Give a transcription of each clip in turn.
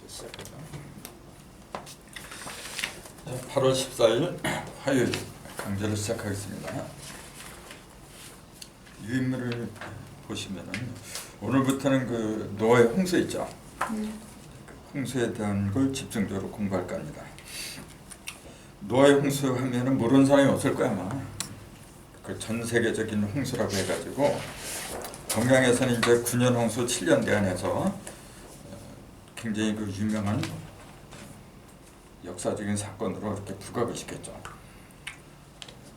시작합니다. 8월 14일 화요일 강좌를 시작하겠습니다. 유인물을 보시면은 오늘부터는 그 노아의 홍수 있죠. 홍수에 대한 걸 집중적으로 공부할 겁니다. 노아의 홍수 하면은 모르는 사람이 없을 거야 아마. 그 전 세계적인 홍수라고 해가지고 동양에서는 이제 9년 홍수 7년 대안에서 굉장히 그 유명한 역사적인 사건으로 이렇게 부각을 시켰죠.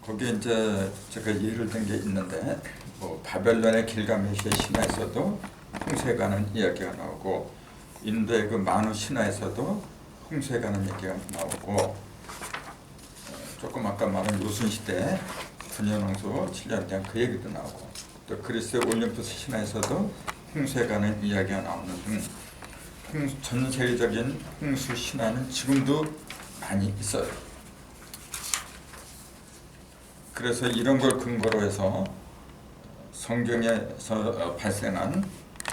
거기에 이제 제가 예를 든 게 있는데 뭐 바벨론의 길가메시의 신화에서도 홍수에 관한 이야기가 나오고 인도의 그 만우 신화에서도 홍수에 관한 얘기가 나오고 조금 아까 말한 요순시대 9년 홍수 7년 대안 그 얘기도 나오고 또 그리스의 올림푸스 신화에서도 홍수에 관한 이야기가 나오는 등 전 세계적인 홍수 신화는 지금도 많이 있어요. 그래서 이런 걸 근거로 해서 성경에서 발생한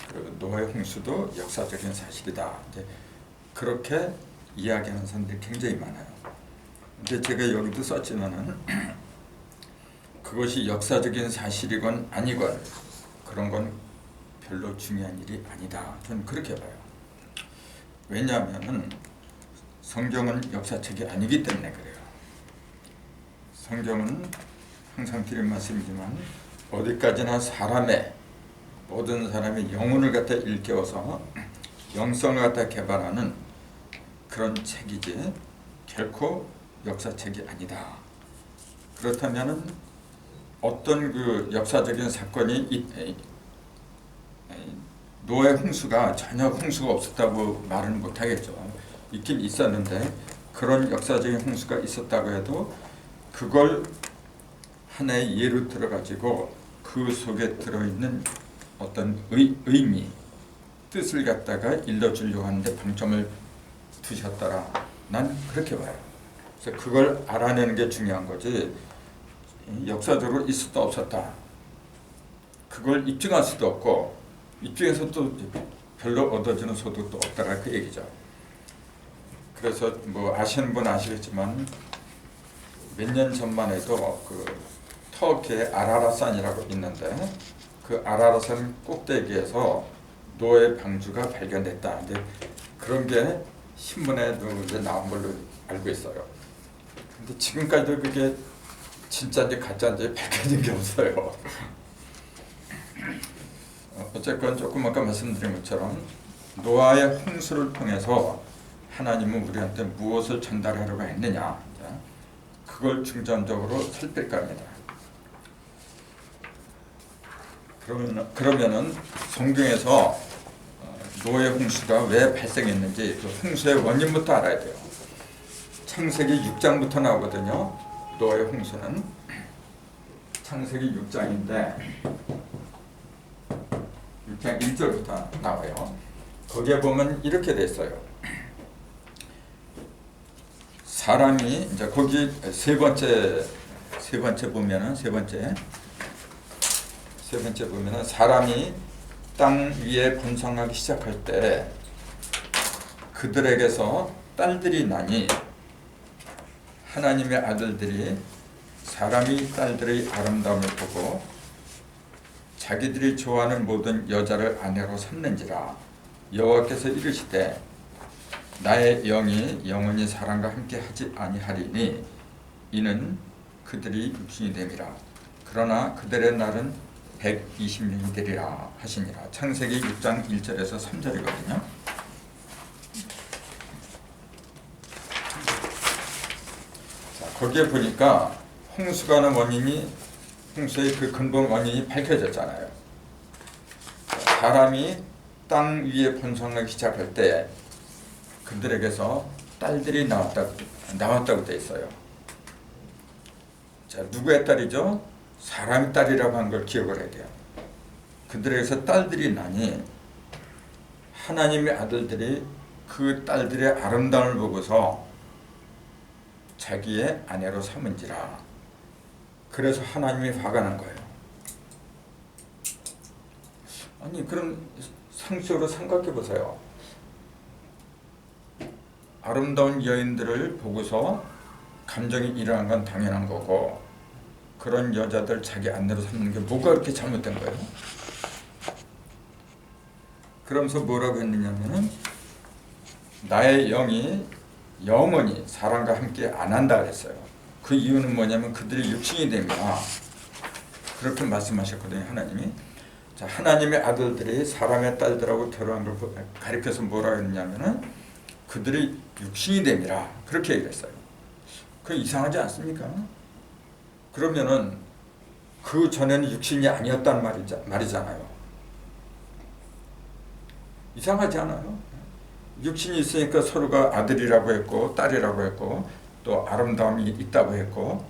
그 노아의 홍수도 역사적인 사실이다. 이제 그렇게 이야기하는 사람들이 굉장히 많아요. 근데 제가 여기도 썼지만은 그것이 역사적인 사실이건 아니건 그런 건 별로 중요한 일이 아니다. 저는 그렇게 봐요. 왜냐하면 성경은 역사책이 아니기 때문에 그래요. 성경은 항상 드린 말씀이지만 어디까지나 사람의 모든 사람의 영혼을 갖다 일깨워서 영성을 갖다 개발하는 그런 책이지 결코 역사책이 아니다. 그렇다면은 어떤 그 역사적인 사건이 노아의 홍수가 전혀 홍수가 없었다고 말은 못하겠죠. 있긴 있었는데 그런 역사적인 홍수가 있었다고 해도 그걸 하나의 예로 들어가지고 그 속에 들어있는 어떤 의미, 뜻을 갖다가 일러주려고 하는데 방점을 두셨더라. 난 그렇게 봐요. 그래서 그걸 알아내는 게 중요한 거지 역사적으로 있었다 없었다 그걸 입증할 수도 없고 입증해서 또 별로 얻어지는 소득도 없다라 그 얘기죠. 그래서 뭐 아시는 분 아시겠지만 몇 년 전만 해도 그 터키의 아라라산이라고 있는데 그 아라라산 꼭대기에서 노예 방주가 발견됐다. 근데 그런 게 신문에도 이제 나온 걸로 알고 있어요. 근데 지금까지도 그게 진짜인지 가짜인지 밝혀진 게 없어요. 어쨌건 조금 아까 말씀드린 것처럼 노아의 홍수를 통해서 하나님은 우리한테 무엇을 전달하려고 했느냐 그걸 중점적으로 살필 겁니다. 그러면은 성경에서 노아의 홍수가 왜 발생했는지 그 홍수의 원인부터 알아야 돼요. 창세기 6장부터 나오거든요. 노아의 홍수는 창세기 6장인데 6장 1절부터 나와요. 거기에 보면 이렇게 돼 있어요. 사람이 이제 거기 세 번째 보면은 세 번째 보면은 사람이 땅 위에 번성하기 시작할 때 그들에게서 딸들이 나니 하나님의 아들들이 사람이 딸들의 아름다움을 보고 자기들이 좋아하는 모든 여자를 아내로 삼는지라 여호와께서 이르시되 나의 영이 영원히 사람과 함께 하지 아니하리니 이는 그들이 육신이 됨이라 그러나 그들의 날은 120년이 되리라 하시니라. 창세기 6장 1절에서 3절이거든요. 자, 거기에 보니까 홍수가 는 원인이 홍수의 그 근본 원인이 밝혀졌잖아요. 사람이 땅 위에 번성하기 시작할 때 그들에게서 딸들이 나왔다고 돼 있어요. 자, 누구의 딸이죠? 사람의 딸이라고 하는 걸 기억을 해야 돼요. 그들에게서 딸들이 나니 하나님의 아들들이 그 딸들의 아름다움을 보고서 자기의 아내로 삼은지라. 그래서 하나님이 화가 난 거예요. 아니 그럼 상식으로 생각해 보세요. 아름다운 여인들을 보고서 감정이 일어난 건 당연한 거고, 그런 여자들 자기 아내로 삼는 게 뭐가 그렇게 잘못된 거예요? 그러면서 뭐라고 했느냐면은 나의 영이 영원히 사람과 함께 안 한다 그랬어요. 그 이유는 뭐냐면 그들이 육신이 됩니다. 그렇게 말씀하셨거든요, 하나님이. 자, 하나님의 아들들이 사람의 딸들하고 결혼한 걸 가리켜서 뭐라고 했냐면은 그들이 육신이 됨이라 그렇게 얘기했어요. 그 이상하지 않습니까? 그러면은 그 전에는 육신이 아니었단 말이잖아요. 이상하지 않아요? 육신이 있으니까 서로가 아들이라고 했고 딸이라고 했고 또 아름다움이 있다고 했고,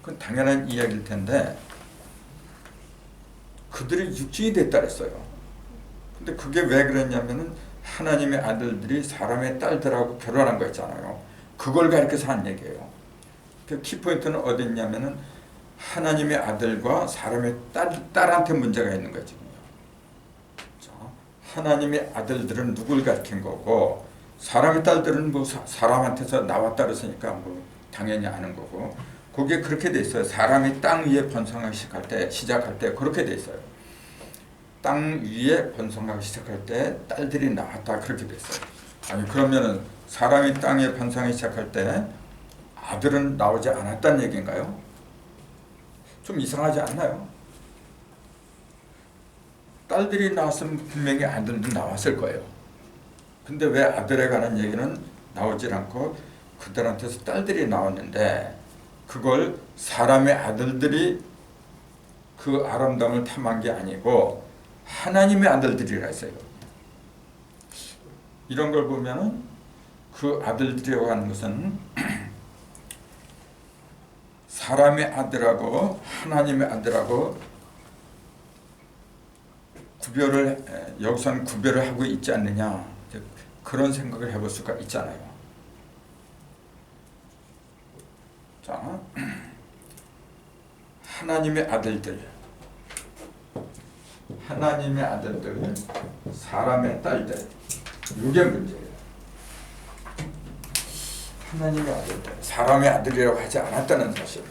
그건 당연한 이야기일 텐데 그들이 육신이 됐다 그랬어요. 근데 그게 왜 그랬냐면은 하나님의 아들들이 사람의 딸들하고 결혼한 거 있잖아요. 그걸 가리켜서 한 얘기예요. 그 키포인트는 어디 있냐면은 하나님의 아들과 사람의 딸한테 문제가 있는 거죠. 하나님의 아들들은 누굴 가리킨 거고, 사람의 딸들은 뭐 사람한테서 나왔다 그랬으니까 뭐 당연히 아는 거고, 그게 그렇게 돼 있어요. 사람이 땅 위에 번성하기 시작할 때 그렇게 돼 있어요. 땅 위에 번성하기 시작할 때 딸들이 나왔다 그렇게 돼 있어요. 아니 그러면은 사람이 땅에 번성하기 시작할 때 아들은 나오지 않았다는 얘기인가요? 좀 이상하지 않나요? 딸들이 나왔으면 분명히 아들도 나왔을 거예요. 근데 왜 아들에 관한 얘기는 나오질 않고 그들한테서 딸들이 나왔는데, 그걸 사람의 아들들이 그 아름다움을 탐한 게 아니고 하나님의 아들들이라 했어요. 이런 걸 보면은 그 아들들이라고 하는 것은 사람의 아들하고 하나님의 아들하고 여기서는 구별을 하고 있지 않느냐, 그런 생각을 해볼 수가 있잖아요. 자, 하나님의 아들들, 사람의 딸들, 이게 문제예요. 하나님의 아들들, 사람의 아들이라고 하지 않았다는 사실.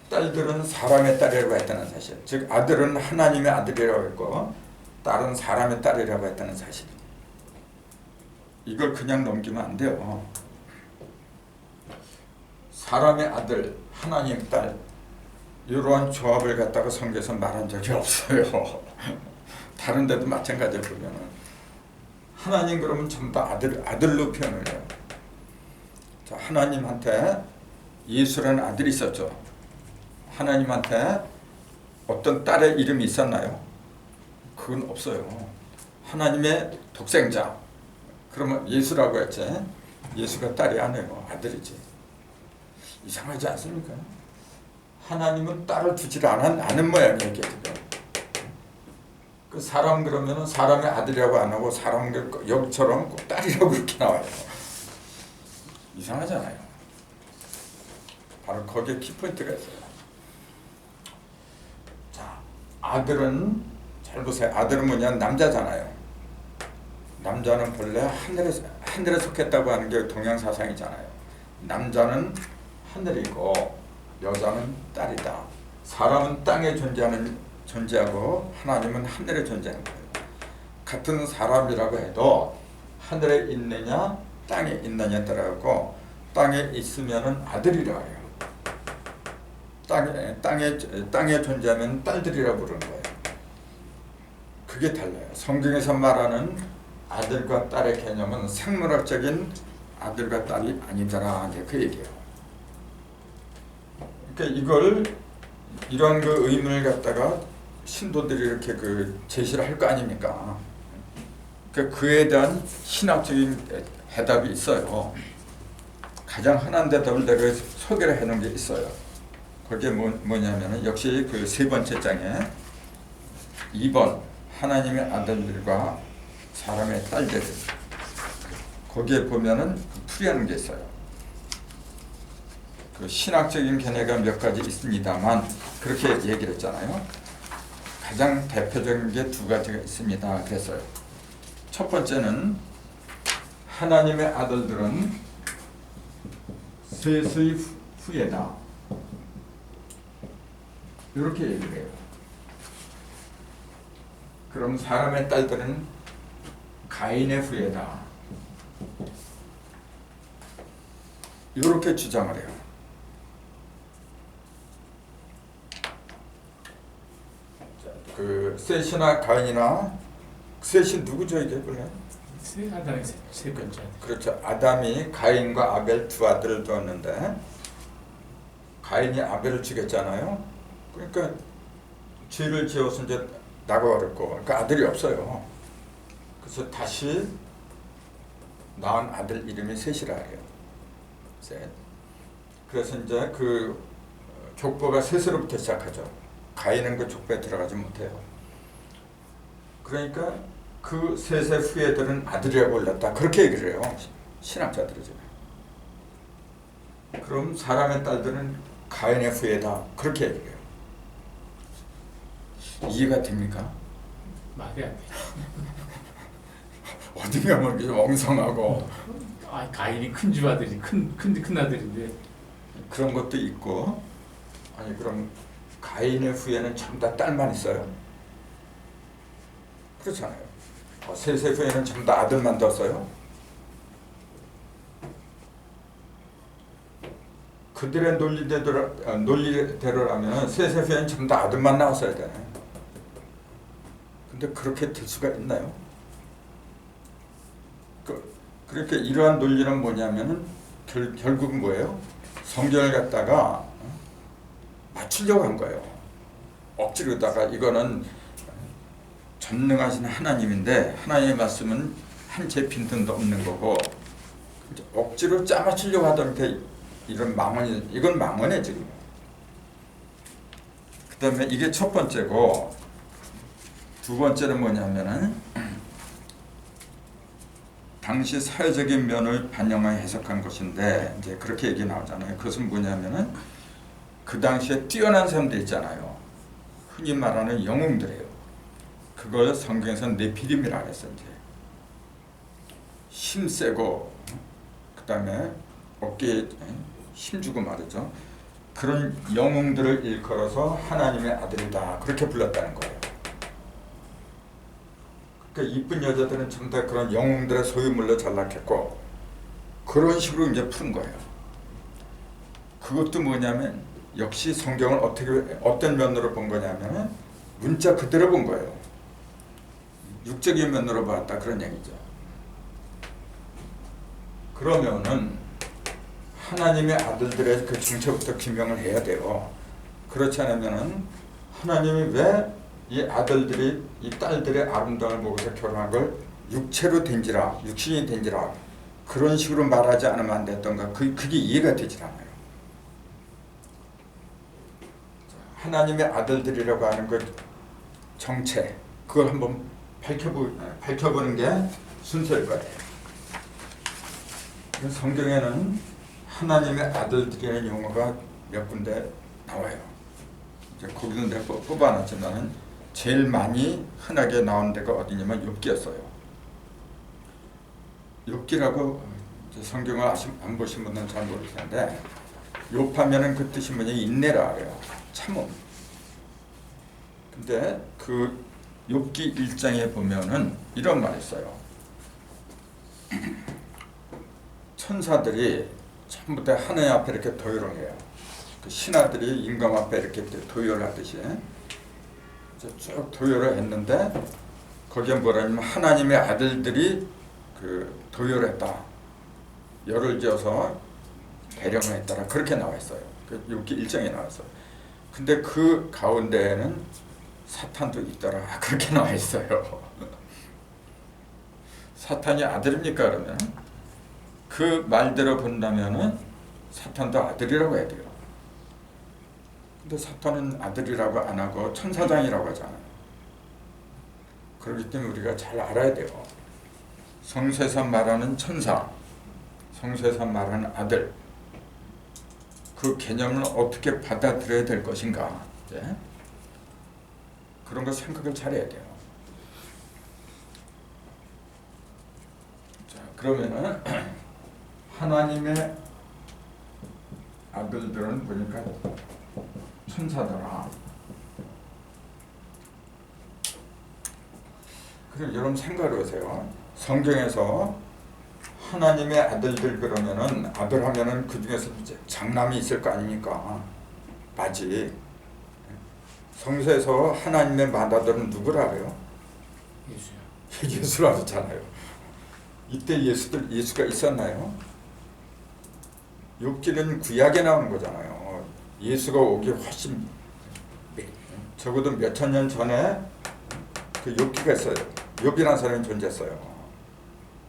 딸들은 사람의 딸이라고 했다는 사실. 즉 아들은 하나님의 아들이라고 했고 딸은 사람의 딸이라고 했다는 사실. 이걸 그냥 넘기면 안 돼요. 사람의 아들, 하나님 딸, 이러한 조합을 갖다가 성경에서 말한 적이 없어요. 다른 데도 마찬가지로 보면은 하나님 그러면 전부 다 아들로 표현을 해요. 자, 하나님한테 예수라는 아들이 있었죠. 하나님한테 어떤 딸의 이름이 있었나요? 그건 없어요. 하나님의 독생자, 그러면 예수라고 했지. 예수가 딸이 아니에요. 아들이지. 이상하지 않습니까? 하나님은 딸을 두지 않은 모양이에요. 그 사람 그러면은 사람의 아들이라고 안 하고 사람 여기처럼 꼭 딸이라고 그렇게 나와요. 이상하잖아요. 바로 거기에 키포인트가 있어요. 아들은 잘 보세요. 아들은 뭐냐, 남자잖아요. 남자는 본래 하늘에 속했다고 하는 게 동양 사상이잖아요. 남자는 하늘이고 여자는 딸이다. 사람은 땅에 존재하고 하나님은 하늘에 존재하는 거예요. 같은 사람이라고 해도 하늘에 있느냐 땅에 있느냐에 따라서 땅에 있으면은 아들이라고 해요. 땅에 존재하면 딸들이라고 부르는 거예요. 그게 달라요. 성경에서 말하는 아들과 딸의 개념은 생물학적인 아들과 딸이 아니더라, 이제 그 얘기예요. 그러니까 이런 그 의문을 갖다가 신도들이 이렇게 제시를 할 거 아닙니까? 그러니까 그에 대한 신학적인 해답이 있어요. 가장 흔한 대답을 내가 소개를 해놓은 게 있어요. 그게 뭐냐면은 역시 그 세 번째 장에 2번 하나님의 아들들과 사람의 딸들, 거기에 보면은 풀이하는 게 있어요. 그 신학적인 견해가 몇 가지 있습니다만 그렇게 얘기를 했잖아요. 가장 대표적인 게 두 가지가 있습니다 그랬어요. 첫 번째는 하나님의 아들들은 셋의 후예다. 이렇게 얘기를 해요. 그럼 사람의 딸들은 가인의 후예다. 이렇게 주장을 해요. 그 셋이나 가인이나 셋이 누구죠 이게 그래? 아담의 세 번째 아들. 그렇죠. 아담이 가인과 아벨 두 아들을 두었는데 가인이 아벨을 죽였잖아요. 그러니까 죄를 지어서 이제 나가버렸고 그러니까 아들이 없어요. 그래서 다시 낳은 아들 이름이 셋이라 해요. 셋. 그래서 이제 그 족보가 셋으로부터 시작하죠. 가인은 그 족보에 들어가지 못해요. 그러니까 그 셋의 후예들은 아들이라고 불렀다. 그렇게 얘기를 해요. 신학자들이죠. 그럼 사람의 딸들은 가인의 후예다. 그렇게 얘기를 해요. 이해가 됩니까? 말이 안 돼. 어디 가면 이렇게 엉성하고 가인이 큰 집 아들이 큰 아들인데 그런 것도 있고. 아니 그럼 가인의 후예는 전부 다 딸만 있어요? 그렇잖아요. 셋의 후예는 전부 다 아들만 뒀어요? 그들의 논리대로라면 셋의 후예는 전부 다 아들만 나왔어야 되네. 근데 그렇게 될 수가 있나요? 그렇게 이러한 논리는 뭐냐면은 결국은 뭐예요? 성경을 갖다가 맞추려고 한 거예요. 억지로다가 이거는 전능하신 하나님인데 하나님의 말씀은 한 채 빈틈도 없는 거고 억지로 짜맞추려고 하던 게 이런 망언이 이건 망언이에요 지금. 그 다음에 이게 첫 번째고 두 번째는 뭐냐면은 당시 사회적인 면을 반영하여 해석한 것인데 이제 그렇게 얘기 나오잖아요. 그것은 뭐냐면은 그 당시에 뛰어난 사람들 있잖아요. 흔히 말하는 영웅들이에요. 그걸 성경에서는 네피림이라 그랬어요. 이제 힘세고 그 다음에 어깨에 힘주고 말이죠. 그런 영웅들을 일컬어서 하나님의 아들이다 그렇게 불렀다는 거예요. 그러니까 이쁜 여자들은 전부 다 그런 영웅들의 소유물로 전락했고 그런 식으로 이제 푸는 거예요. 그것도 뭐냐면 역시 성경을 어떤 면으로 본 거냐면 문자 그대로 본 거예요. 육적인 면으로 봤다 그런 얘기죠. 그러면은 하나님의 아들들의 그 정체부터 규명을 해야 돼요. 그렇지 않으면은 하나님이 왜 이 아들들이 이 딸들의 아름다움을 보고서 결혼한 걸 육체로 된지라 육신이 된지라 그런 식으로 말하지 않으면 안 됐던가 그게 이해가 되질 않아요. 하나님의 아들들이라고 하는 그 정체 그걸 한번 밝혀보는 게 순서일 거예요. 성경에는 하나님의 아들들이라는 용어가 몇 군데 나와요. 이제 거기는 내가 뽑아놨지만 제일 많이 흔하게 나온 데가 어디냐면 욥기였어요. 욥기라고 성경을 안 보신 분들은 잘 모르시는데 욥하면은 그 뜻이 뭐냐 인내라 그래요. 참음. 근데 그 욥기 1장에 보면은 이런 말이 있어요. 천사들이 전부 다 하나님 앞에 이렇게 도열을 해요. 그 신하들이 임금 앞에 이렇게 도열을 하듯이 쭉 도열을 했는데 거기에 뭐라냐면 하나님의 아들들이 그 도열했다. 열을 지어서 대령을 했더라. 그렇게 나와 있어요. 그 욥기 1장에 나왔어요. 근데 그 가운데에는 사탄도 있더라. 그렇게 나와 있어요. 사탄이 아들입니까 그러면? 그 말대로 본다면은 사탄도 아들이라고 해야 돼요. 근데 사탄은 아들이라고 안 하고 천사장이라고 하잖아요. 그렇기 때문에 우리가 잘 알아야 돼요. 성서에서 말하는 천사, 성서에서 말하는 아들, 그 개념을 어떻게 받아들여야 될 것인가, 네? 그런 거 생각을 잘해야 돼요. 자, 그러면은 하나님의 아들들은 보니까 천사더라. 그럼 여러분 생각을 해보세요. 성경에서 하나님의 아들들 그러면은 아들 하면은 그 중에서 장남이 있을 거 아닙니까? 맞지. 성서에서 하나님의 맏아들은 누구라 그래요? 예수요. 예수라 그랬잖아요. 이때 예수가 있었나요? 욥기는 구약에 나오는 거잖아요. 예수가 오기 훨씬 적어도 몇천 년 전에 그 욥기가 있어요. 욥이라는 사람이 존재했어요.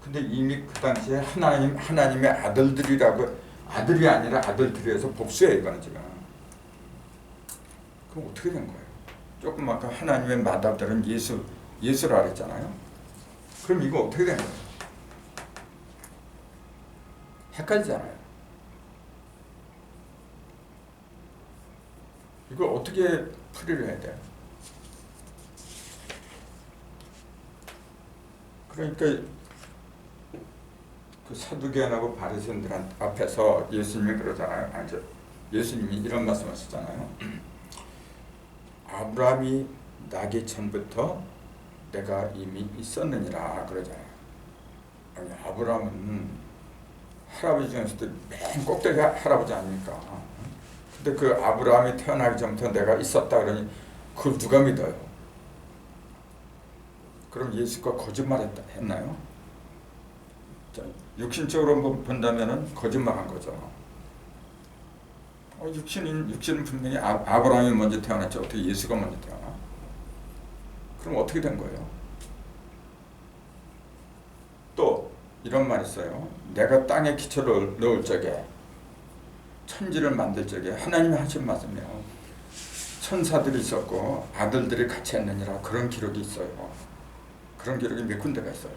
근데 이미 그 당시에 하나님의 아들들이라고, 아들이 아니라 아들들이어서 복수예요, 이거는 지금. 그럼 어떻게 된 거예요? 조금 아까 하나님의 맏아들은 예수라 그랬잖아요. 그럼 이거 어떻게 된 거예요? 헷갈리잖아요. 이걸 어떻게 풀이를 해야 돼요? 그러니까 그 사두개인하고 바리새인들 앞에서 예수님이 그러잖아요. 아니죠. 예수님이 이런 말씀하셨잖아요. 아브라함이 나기 전부터 내가 이미 있었느니라 그러잖아요. 아니, 아브라함은 할아버지 중에서도 맨 꼭대기 할아버지 아닙니까? 근데 그 아브라함이 태어나기 전부터 내가 있었다 그러니 그걸 누가 믿어요? 그럼 예수가 거짓말했나요? 자, 육신적으로 본다면은 거짓말한 거죠. 육신은 분명히 아브라함이 먼저 태어났죠. 어떻게 예수가 먼저 태어나? 그럼 어떻게 된 거예요? 또 이런 말이 있어요. 내가 땅에 기초를 넣을 적에, 천지를 만들 적에 하나님이 하신 말씀이에요. 천사들이 있었고 아들들이 같이 했느니라, 그런 기록이 있어요. 그런 기록이 몇 군데가 있어요.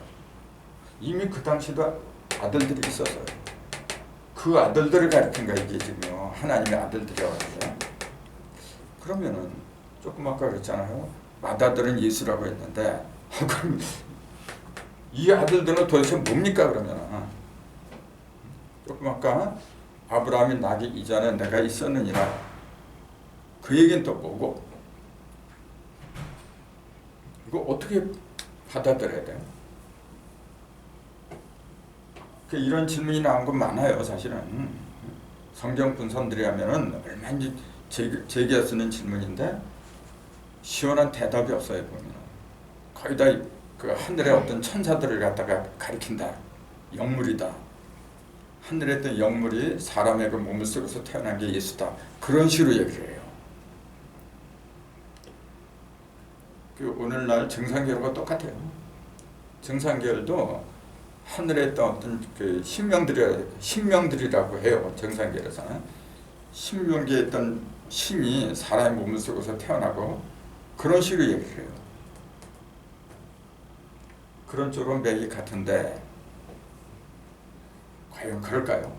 이미 그 당시도 아들들이 있었어요. 그 아들들을 가리킨 거 이게 지금요. 하나님의 아들들이라고 하는데, 그러면은 조금 아까 그랬잖아요. 맏아들은 예수라고 했는데 그럼 이 아들들은 도대체 뭡니까 그러면은? 조금 아까 아브라함이 나기 이전에 내가 있었느니라, 그 얘기는 또 뭐고? 이거 어떻게 받아들여야 돼요? 이런 질문이 나온 건 많아요. 사실은 성경 분선들이 하면은 얼마든지 제기할 수 있는 질문인데 시원한 대답이 없어요. 보면 거의 다 그 하늘의 어떤 천사들을 갖다가 가리킨다, 영물이다, 하늘에 있던 영물이 사람의 그 몸을 쓰고서 태어난 게 예수다, 그런 식으로 얘기를 해요. 그 오늘날 정상계열과 똑같아요. 정상계열도 하늘에 있던 어떤 그 신명들이라고 해요. 정상계열에서는 신명계에 있던 신이 사람의 몸을 쓰고서 태어나고, 그런 식으로 얘기를 해요. 그런 쪽으로 맥이 같은데 과연 그럴까요?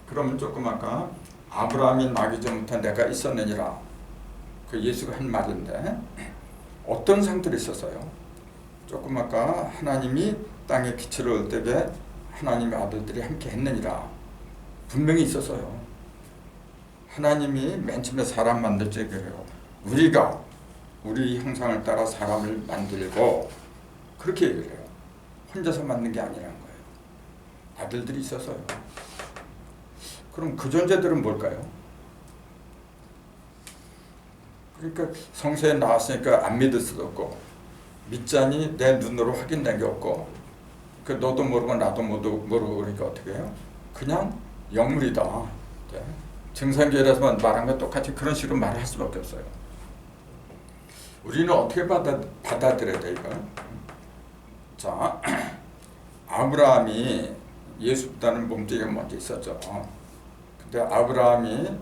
그러면 조금 아까 아브라함이 나기 전부터 내가 있었느니라, 그 예수가 한 말인데 어떤 상들이 있었어요? 조금 아까 하나님이 땅에 기초를 얻을 때에 하나님의 아들들이 함께 했느니라, 분명히 있었어요. 하나님이 맨 처음에 사람 만들 때 그래요. 우리가 우리 형상을 따라 사람을 만들고, 그렇게 얘기를 해요. 혼자서 만든 게 아니라는 거예요. 아들들이 있었어요. 그럼 그 존재들은 뭘까요? 그러니까 성서에 나왔으니까 안 믿을 수도 없고, 믿자니 내 눈으로 확인된 게 없고, 그 너도 모르고 나도 모르고, 그러니까 어떻게 해요? 그냥 영물이다. 정상계열에서만 말한 것 똑같이 그런 식으로 말할 수밖에 없어요. 우리는 어떻게 받아들여야 돼, 이거? 자, 아브라함이 예수보다는 몸뚱이가 먼저 있었죠. 근데 아브라함이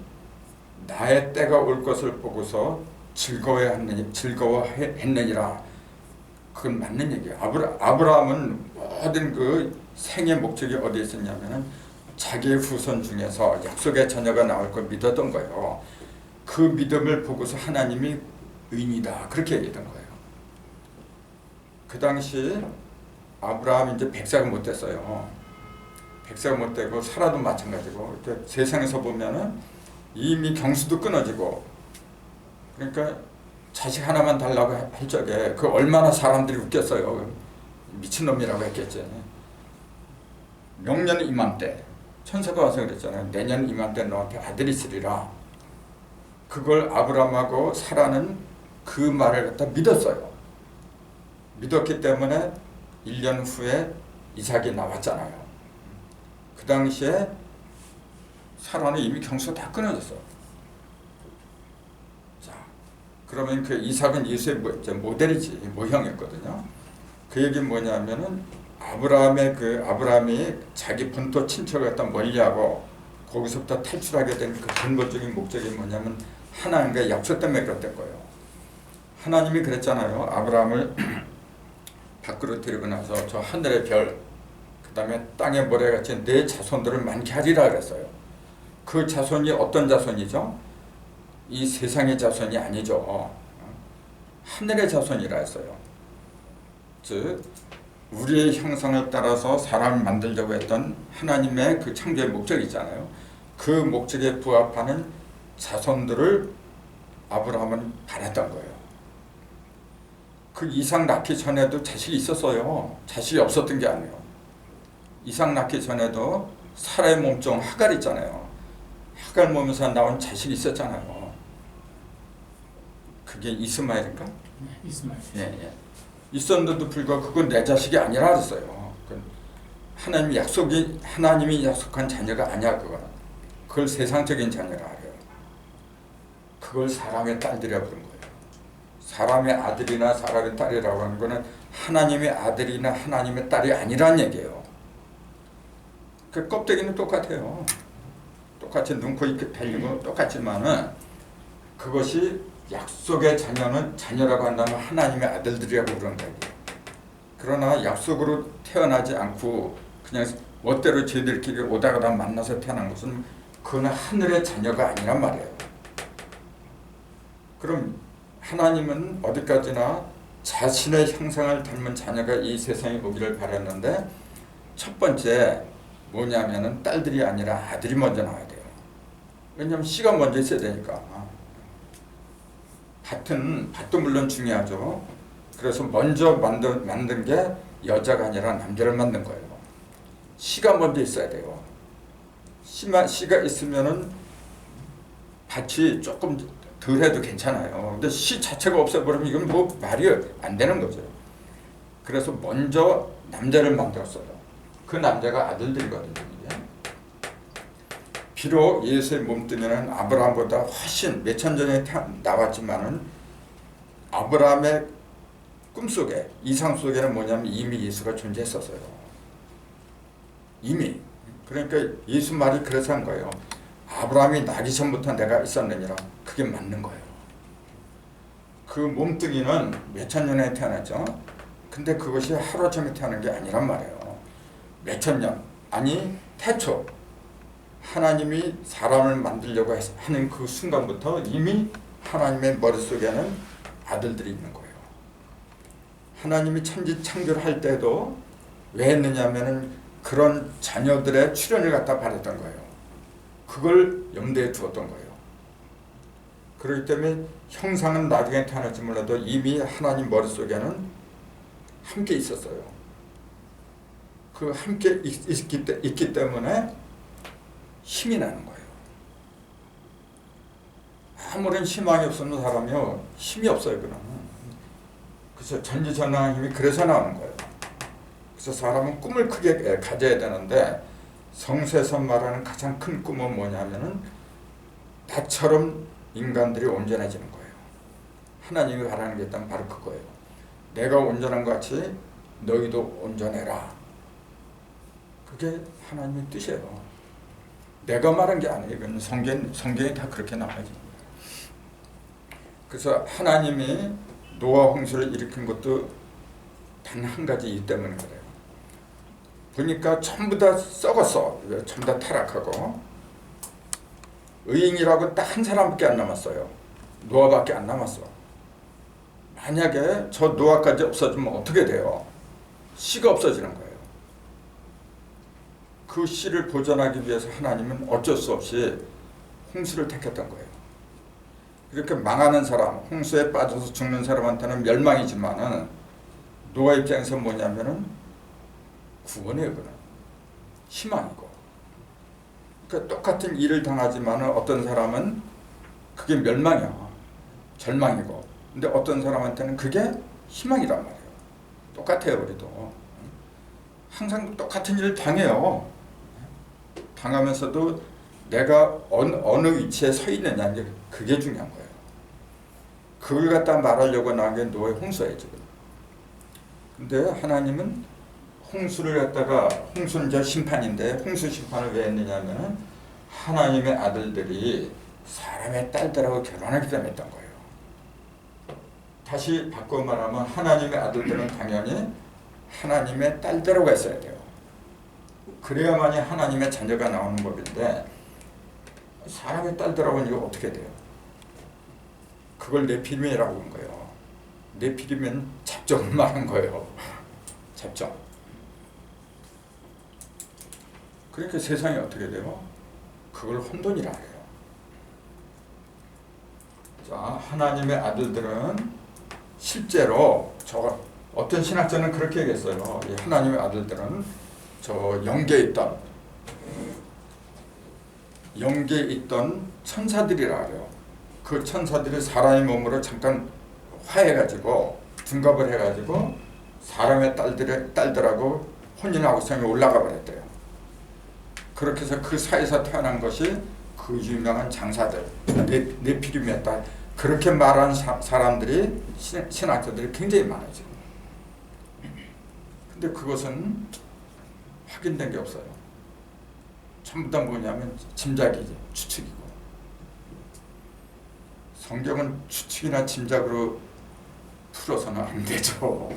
나의 때가 올 것을 보고서 즐거워했느니라. 그건 맞는 얘기예요. 아브라함은 모든 그 생의 목적이 어디에 있었냐면은 자기의 후손 중에서 약속의 자녀가 나올 걸 믿었던 거예요. 그 믿음을 보고서 하나님이 의인이다, 그렇게 얘기했던 거예요. 그 당시 아브라함이 이제 100세가 못 됐어요. 100세가 못 되고 살아도 마찬가지고, 이렇게 세상에서 보면은 이미 경수도 끊어지고, 그러니까 자식 하나만 달라고 할 적에 그 얼마나 사람들이 웃겼어요. 미친놈이라고 했겠지. 명년 이맘때 천사가 와서 그랬잖아요. 내년 이맘때 너한테 아들이 있으리라. 그걸 아브라함하고 사라는 그 말을 갖다 믿었어요. 믿었기 때문에 1년 후에 이삭이 나왔잖아요. 그 당시에 사라는 이미 경수가 다 끊어졌어. 자, 그러면 그 이삭은 예수의 모델이지, 모형이었거든요. 그 얘기는 뭐냐면은 아브라함이 자기 본토 친척을 갖다 멀리하고 거기서부터 탈출하게 된 그 근본적인 목적이 뭐냐면 하나님과의 약속 때문에 그랬던 거예요. 하나님이 그랬잖아요. 아브라함을 밖으로 데리고 나서 저 하늘의 별, 그 다음에 땅의 모래같이 내 자손들을 많게 하리라 그랬어요. 그 자손이 어떤 자손이죠? 이 세상의 자손이 아니죠. 하늘의 자손이라 했어요. 즉 우리의 형상을 따라서 사람을 만들려고 했던 하나님의 그 창조의 목적이 있잖아요. 그 목적에 부합하는 자손들을 아브라함은 바랐던 거예요. 그 이삭 낳기 전에도 자식이 있었어요. 자식이 없었던 게 아니에요. 이삭 낳기 전에도 사라의 몸종 하갈 있잖아요. 하갈 몸에서 나온 자식이 있었잖아요. 그게 이스마엘인가? 이스마엘. 예. 있었는데도 불구하고 그건 내 자식이 아니라 그랬어요. 하나님이 약속한 자녀가 아니야. 그걸 세상적인 자녀라 그래요. 그걸 사람의 딸들이라 부른 거예요. 사람의 아들이나 사람의 딸이라고 하는 거는 하나님의 아들이나 하나님의 딸이 아니란 얘기예요. 그 껍데기는 똑같아요. 똑같이 눈, 코, 입 달리고 똑같지만은 그것이 약속의 자녀는 자녀라고 한다면 하나님의 아들들이라고 그런 거예요. 그러나 약속으로 태어나지 않고 그냥 멋대로 쟤들끼리 오다가다 만나서 태어난 것은 그건 하늘의 자녀가 아니란 말이에요. 그럼 하나님은 어디까지나 자신의 형상을 닮은 자녀가 이 세상에 오기를 바랐는데 첫 번째 뭐냐면은 딸들이 아니라 아들이 먼저 나와야 돼요. 왜냐하면 씨가 먼저 있어야 되니까. 밭도 물론 중요하죠. 그래서 먼저 만든 게 여자가 아니라 남자를 만든 거예요. 씨가 먼저 있어야 돼요. 씨가 있으면은 밭이 조금 덜 해도 괜찮아요. 근데 씨 자체가 없어버리면 이건 뭐 말이 안 되는 거죠. 그래서 먼저 남자를 만들었어요. 그 남자가 아들들이거든요. 비록 예수의 몸뚱이는 아브라함보다 훨씬 몇천 전에 나왔지만은 아브라함의 꿈속에, 이상 속에는 뭐냐면 이미 예수가 존재했었어요. 이미. 그러니까 예수 말이 그래서 한 거예요. 아브라함이 나기 전부터 내가 있었느니라. 그게 맞는 거예요. 그 몸뚱이는 몇천 년에 태어났죠. 근데 그것이 하루아침에 태어난 게 아니란 말이에요. 몇천 년. 아니 태초. 하나님이 사람을 만들려고 하는 그 순간부터 이미 하나님의 머릿속에는 아들들이 있는 거예요. 하나님이 천지 창조를 할 때도 왜 했느냐면은 그런 자녀들의 출현을 갖다 바랬던 거예요. 그걸 염두에 두었던 거예요. 그렇기 때문에 형상은 나중에 태어날지 몰라도 이미 하나님 머릿속에는 함께 있었어요. 그 함께 있기 때문에 힘이 나는 거예요. 아무런 희망이 없는 사람이요 힘이 없어요. 그러면. 그래서 전지전능한 힘이 그래서 나오는 거예요. 그래서 사람은 꿈을 크게 가져야 되는데 성서에서 말하는 가장 큰 꿈은 뭐냐면은 나처럼 인간들이 온전해지는 거예요. 하나님이 바라는 게 있다면 바로 그거예요. 내가 온전한 것 같이 너희도 온전해라. 그게 하나님의 뜻이에요. 내가 말한 게 아니에요. 이건 성경이 다 그렇게 나와야지. 그래서 하나님이 노아 홍수를 일으킨 것도 단 한 가지 이유 때문에 그래요. 보니까 전부 다 썩었어. 전부 다 타락하고 의인이라고 딱 한 사람밖에 안 남았어요. 노아밖에 안 남았어. 만약에 저 노아까지 없어지면 어떻게 돼요? 씨가 없어지는 거예요. 그 씨를 보존하기 위해서 하나님은 어쩔 수 없이 홍수를 택했던 거예요. 이렇게 망하는 사람, 홍수에 빠져서 죽는 사람한테는 멸망이지만은 노아 입장에서 뭐냐면은 구원이에요. 그는 희망이고. 그러니까 똑같은 일을 당하지만은 어떤 사람은 그게 멸망이야, 절망이고. 근데 어떤 사람한테는 그게 희망이란 말이에요. 똑같아요, 우리도. 항상 똑같은 일을 당해요. 당하면서도 내가 어느 위치에 서 있느냐, 이제 그게 중요한 거예요. 그걸 갖다 말하려고 나온 게 노아의 홍수예요, 지금. 근데 하나님은 홍수를 갖다가, 홍수는 이제 심판인데, 홍수 심판을 왜 했느냐면 하나님의 아들들이 사람의 딸들하고 결혼하기 때문에 했던 거예요. 다시 바꿔 말하면 하나님의 아들들은 당연히 하나님의 딸들하고 했어야 돼요. 그래야만이 하나님의 자녀가 나오는 법인데, 사람의 딸들하고는 이거 어떻게 돼요? 그걸 네피림이라고 한 거예요. 네피림은 잡종을 말한 거예요. 잡종. 그러니까 세상이 어떻게 돼요? 그걸 혼돈이라 해요. 자, 하나님의 아들들은 실제로 어떤 신학자는 그렇게 얘기했어요. 하나님의 아들들은 저 영계에 있던 천사들이라 그래요. 그 천사들이 사람의 몸으로 잠깐 화해가지고 둔갑을 해가지고 사람의 딸들하고 혼인하고성에 올라가 버렸대요. 그렇게 해서 그 사이에서 태어난 것이 그 유명한 장사들, 네피림이었다. 그렇게 말하는 사람들이, 신학자들이 굉장히 많아요, 지금. 근데 그것은 확인된 게 없어요. 전부 다 뭐냐면 짐작이지, 추측이고. 성경은 추측이나 짐작으로 풀어서는 안 되죠.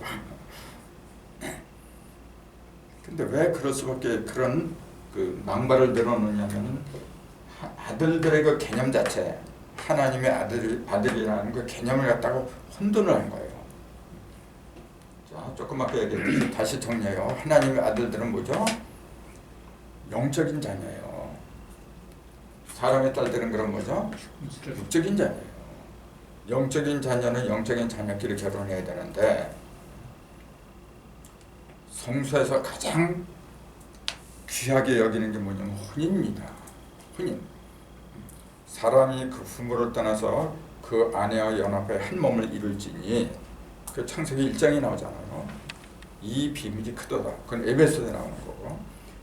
근데 왜 그럴 수밖에 그런 그 망발을 늘어놓냐면은 아들들의 그 개념 자체, 하나님의 아들이라는 그 개념을 갖다가 혼돈을 한 거예요. 자, 조금 아까 얘기했듯이 다시 정리해요. 하나님의 아들들은 뭐죠? 영적인 자녀예요. 사람의 딸들은 그런 뭐죠? 육적인 자녀예요. 영적인 자녀는 영적인 자녀끼리 결혼해야 되는데, 성서에서 가장 귀하게 여기는 게 뭐냐면 혼인입니다. 혼인. 사람이 그 부모를 떠나서 그 아내와 연합해 한 몸을 이룰지니, 그 창세기 1장에 나오잖아요. 이 비밀이 크도다. 그건 에베소에 나오는 거고,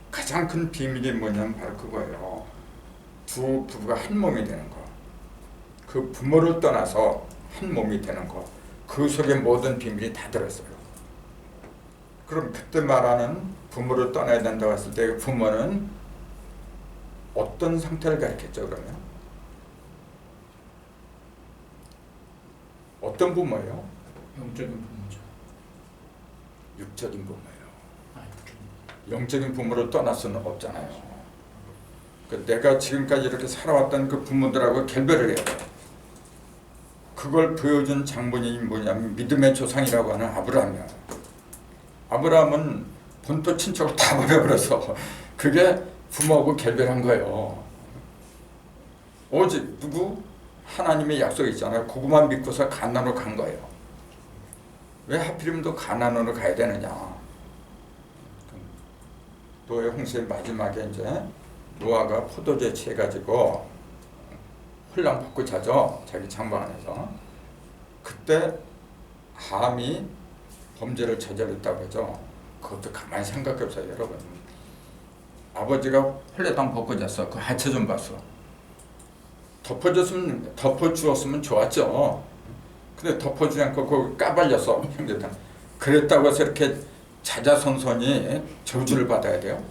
가장 큰 비밀이 뭐냐면 바로 그거예요. 두 부부가 한 몸이 되는 거. 그 부모를 떠나서 한 몸이 되는 거. 그 속에 모든 비밀이 다 들었어요. 그럼 그때 말하는 부모를 떠나야 된다고 했을 때 부모는 어떤 상태를 가리켰죠, 그러면? 어떤 부모예요? 영적인 부모죠. 육적인 부모예요. 육적인. 영적인 부모를 떠날 수는 없잖아요. 내가 지금까지 이렇게 살아왔던 그 부모들하고 결별을 해야 돼요. 그걸 보여준 장본인이 뭐냐면 믿음의 조상이라고 하는 아브라함이야. 아브라함은 본토 친척을 다 버려버려서 그게 부모하고 결별한 거예요. 오직 누구? 하나님의 약속이 있잖아요. 그것만 믿고서 가나안으로 간 거예요. 왜 하필이면 또 가나안으로 가야 되느냐? 노아의 홍수의 마지막에 이제 노아가 포도주에 취해가지고 홀랑 벗고 자죠. 자기 장방 안에서. 그때 함이 범죄를 저질렀다고 하죠. 그것도 가만히 생각해보세요, 여러분. 아버지가 홀레당 벗고 잤어. 그 하체 좀 봤어. 덮어주었으면 좋았죠. 근데 덮어주지 않고 그거 까발렸어, 형제들. 그랬다고 해서 이렇게 자자손손이 저주를 받아야 돼요?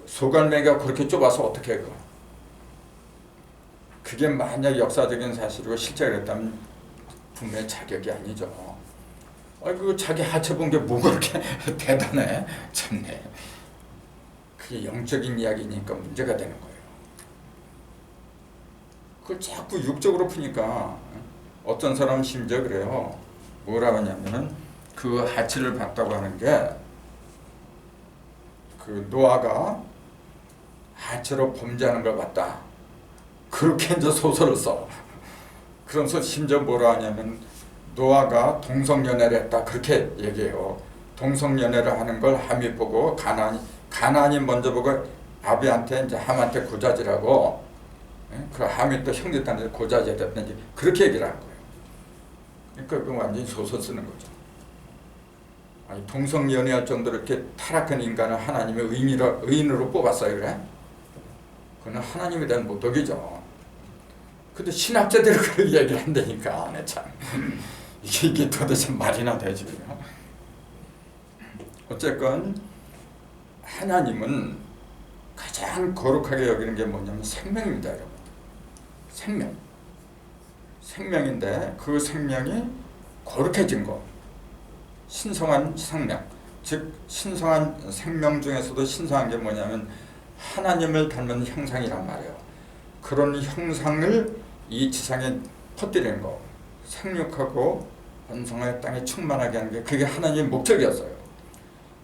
소갈매가 그렇게 좁아서 어떻게 해, 그게 만약 역사적인 사실이고 실제 그랬다면 분명히 자격이 아니죠. 그 자기 하체 본 게 뭐가 그렇게 대단해? 참네. 그게 영적인 이야기니까 문제가 되는 거예요. 그걸 자꾸 육적으로 푸니까 어떤 사람은 심지어 그래요. 뭐라고 하냐면은 그 하체를 봤다고 하는 게 그 노아가 하체로 범죄하는 걸 봤다. 그렇게 이제 소설을 써. 그러면서 심지어 뭐라 하냐면 노아가 동성연애를 했다. 그렇게 얘기해요. 동성연애를 하는 걸 함이 보고 가나안이 먼저 보고 아비한테 이제 함한테 고자질하고 그 함이 또 형제한테 고자질했든지 그렇게 얘기를 한 거예요. 그러니까 그 완전히 소설 쓰는 거죠. 아니, 동성연애할 정도로 이렇게 타락한 인간을 하나님의 의인으로 뽑았어요, 그래? 그건 하나님에 대한 모독이죠. 근데 신학자들이 그렇게 얘기를 한다니까, 참. 이게 도대체 말이나 되지. 어쨌건 하나님은 가장 거룩하게 여기는 게 뭐냐면 생명입니다, 여러분. 생명. 생명인데 그 생명이 거룩해진 거. 신성한 생명. 즉 신성한 생명 중에서도 신성한 게 뭐냐면 하나님을 닮은 형상이란 말이에요. 그런 형상을 이 지상에 퍼뜨리는 거. 생육하고 번성하여 땅에 충만하게 하는 게 그게 하나님의 목적이었어요.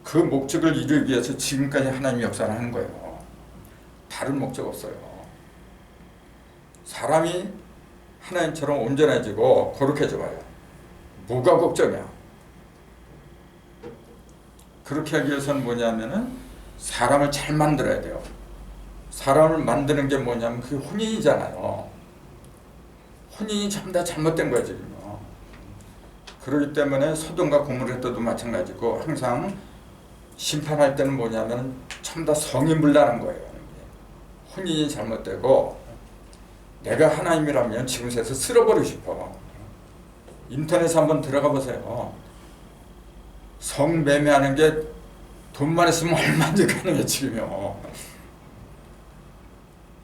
그 목적을 이루기 위해서 지금까지 하나님이 역사를 하는 거예요. 다른 목적 없어요. 사람이 하나님처럼 온전해지고 거룩해져봐요. 뭐가 걱정이야? 그렇게 하기 위해서는 뭐냐면은 사람을 잘 만들어야 돼요. 사람을 만드는 게 뭐냐면 그게 혼인이잖아요. 혼인이 전부 다 잘못된 거야 지금. 그렇기 때문에 소돔과 고모라 때도 마찬가지고 항상 심판할 때는 뭐냐면 전부 다 성인불란한 거예요. 혼인이 잘못되고 내가 하나님이라면 지금에서 쓸어버리고 싶어. 인터넷에 한번 들어가 보세요. 성매매하는 게 돈만 있으면 얼마든지 가능해 지금요.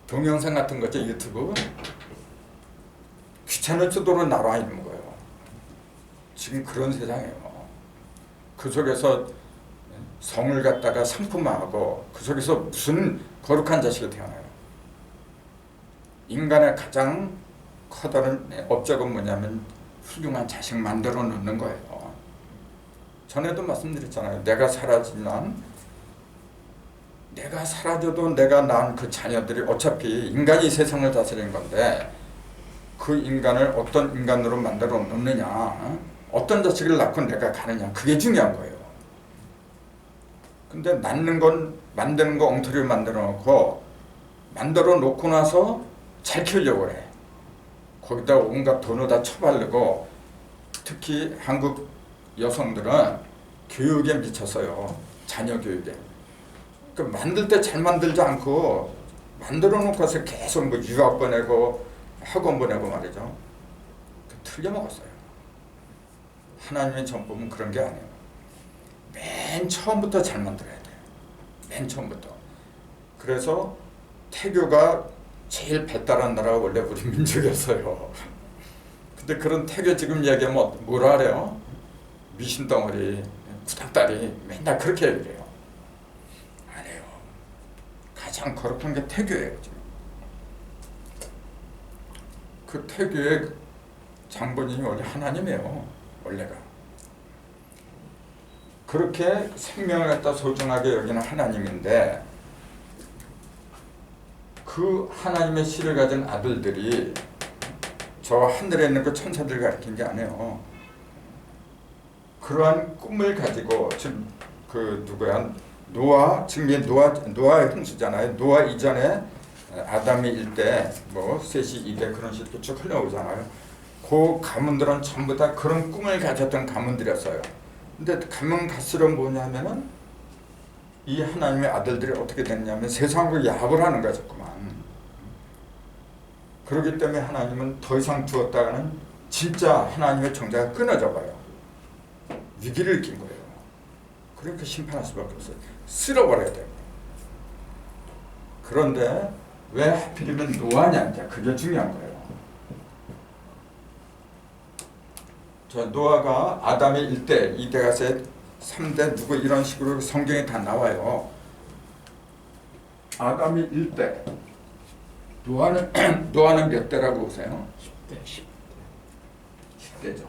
동영상 같은 거죠, 유튜브. 귀찮을 정도로 나와 있는 거예요. 지금 그런 세상이에요. 그 속에서 성을 갖다가 상품화하고 그 속에서 무슨 거룩한 자식이 태어나요. 인간의 가장 커다란 업적은 뭐냐면 훌륭한 자식 만들어 놓는 거예요. 전에도 말씀드렸잖아요. 내가 사라져도 내가 낳은 그 자녀들이 어차피 인간이 세상을 다스리는 건데 그 인간을 어떤 인간으로 만들어 놓느냐, 어떤 자식을 낳고 내가 가느냐, 그게 중요한 거예요. 근데 낳는 건 만드는 거 엉터리를 만들어 놓고 만들어 놓고 나서 잘 키우려고 그래. 거기다 온갖 돈을 다 쳐바르고 특히 한국 여성들은 교육에 미쳤어요. 자녀 교육에. 그 만들 때 잘 만들지 않고 만들어 놓고서 계속 뭐 유학 보내고 학원 보내고 말이죠. 틀려먹었어요. 하나님의 전법은 그런 게 아니에요. 맨 처음부터 잘 만들어야 돼요. 맨 처음부터. 그래서 태교가 제일 발달한 나라가 원래 우리 민족이었어요. 근데 그런 태교 지금 얘기하면 뭐라 그래요? 미신덩어리, 구닥다리 맨날 그렇게 얘기해요. 아니에요. 가장 거룩한 게 태교예요. 지금. 그 태교의 장본인이 원래 하나님이에요. 원래가. 그렇게 생명을 갖다 소중하게 여기는 하나님인데 그 하나님의 씨를 가진 아들들이 저 하늘에 있는 그 천사들 가리킨 게 아니에요. 그러한 꿈을 가지고 지금 그 누구야? 노아, 지금 노아의 홍수잖아요. 노아 이전에 아담이 일대 뭐 셋이 이대 그런 식으로 쭉 흘러오잖아요. 그 가문들은 전부 다 그런 꿈을 가졌던 가문들이었어요. 근데 가면 갈수록 뭐냐면은 이 하나님의 아들들이 어떻게 됐냐면 세상으로 야합을 하는 거야 자꾸만. 그렇기 때문에 하나님은 더 이상 두었다가는 진짜 하나님의 정자가 끊어져 버려요. 위기를 느낀 거예요. 그러니까 심판할 수밖에 없어요. 쓸어버려야 돼요. 그런데 왜 하필이면 노아냐? 그게 중요한 거예요. 저 노아가 아담의 1대, 2대가 셋, 3대 누구 이런 식으로 성경에 다 나와요. 아담이 1대. 노아는 몇 대라고 보세요? 10대. 10대죠.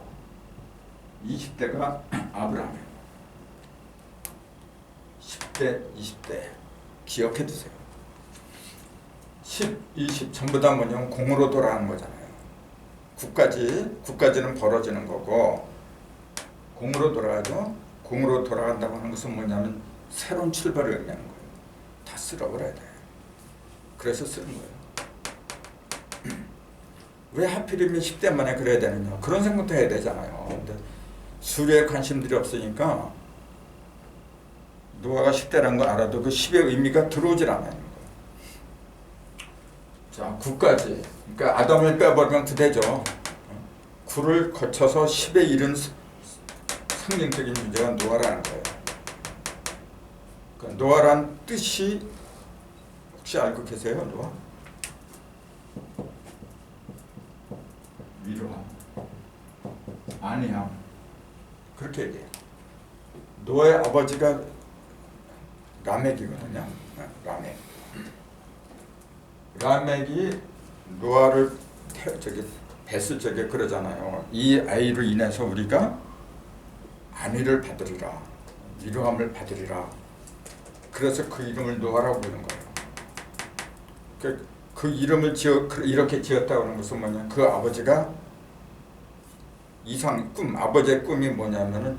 20대가 아브라함이에요. 10대. 10대, 20대 기억해 두세요. 10, 20 전부 다 뭐냐면 공으로 돌아가는 거잖아요. 9까지는 벌어지는 거고 공으로 돌아가죠. 공으로 돌아간다고 하는 것은 뭐냐면 새로운 출발을 의미하는 거예요. 다 쓸어버려야 돼. 그래서 쓰는 거예요. 왜 하필이면 10대 만에 그래야 되느냐 그런 생각도 해야 되잖아요. 근데 수리에 관심들이 없으니까 노아가 10대라는 거 알아도 그 10의 의미가 들어오질 않아요. 자, 9까지. 그러니까 아담을 빼버리면 9되죠. 9를 거쳐서 10에 이른 상징적인 존재가 노아라는 거예요. 그러니까 노아란 뜻이 혹시 알고 계세요? 노아? 위로함, 안위함 그렇게 얘기해요. 노아의 아버지가 라멕이거든요. 라멕이 노아를 뵀을 적에 그러잖아요. 이 아이로 인해서 우리가 안위를 받으리라, 위로함을 받으리라. 그래서 그 이름을 노아라고 부르는 거예요. 그 이름을 이렇게 지었다고 하는 것은 뭐냐? 그 아버지가 아버지의 꿈이 뭐냐면은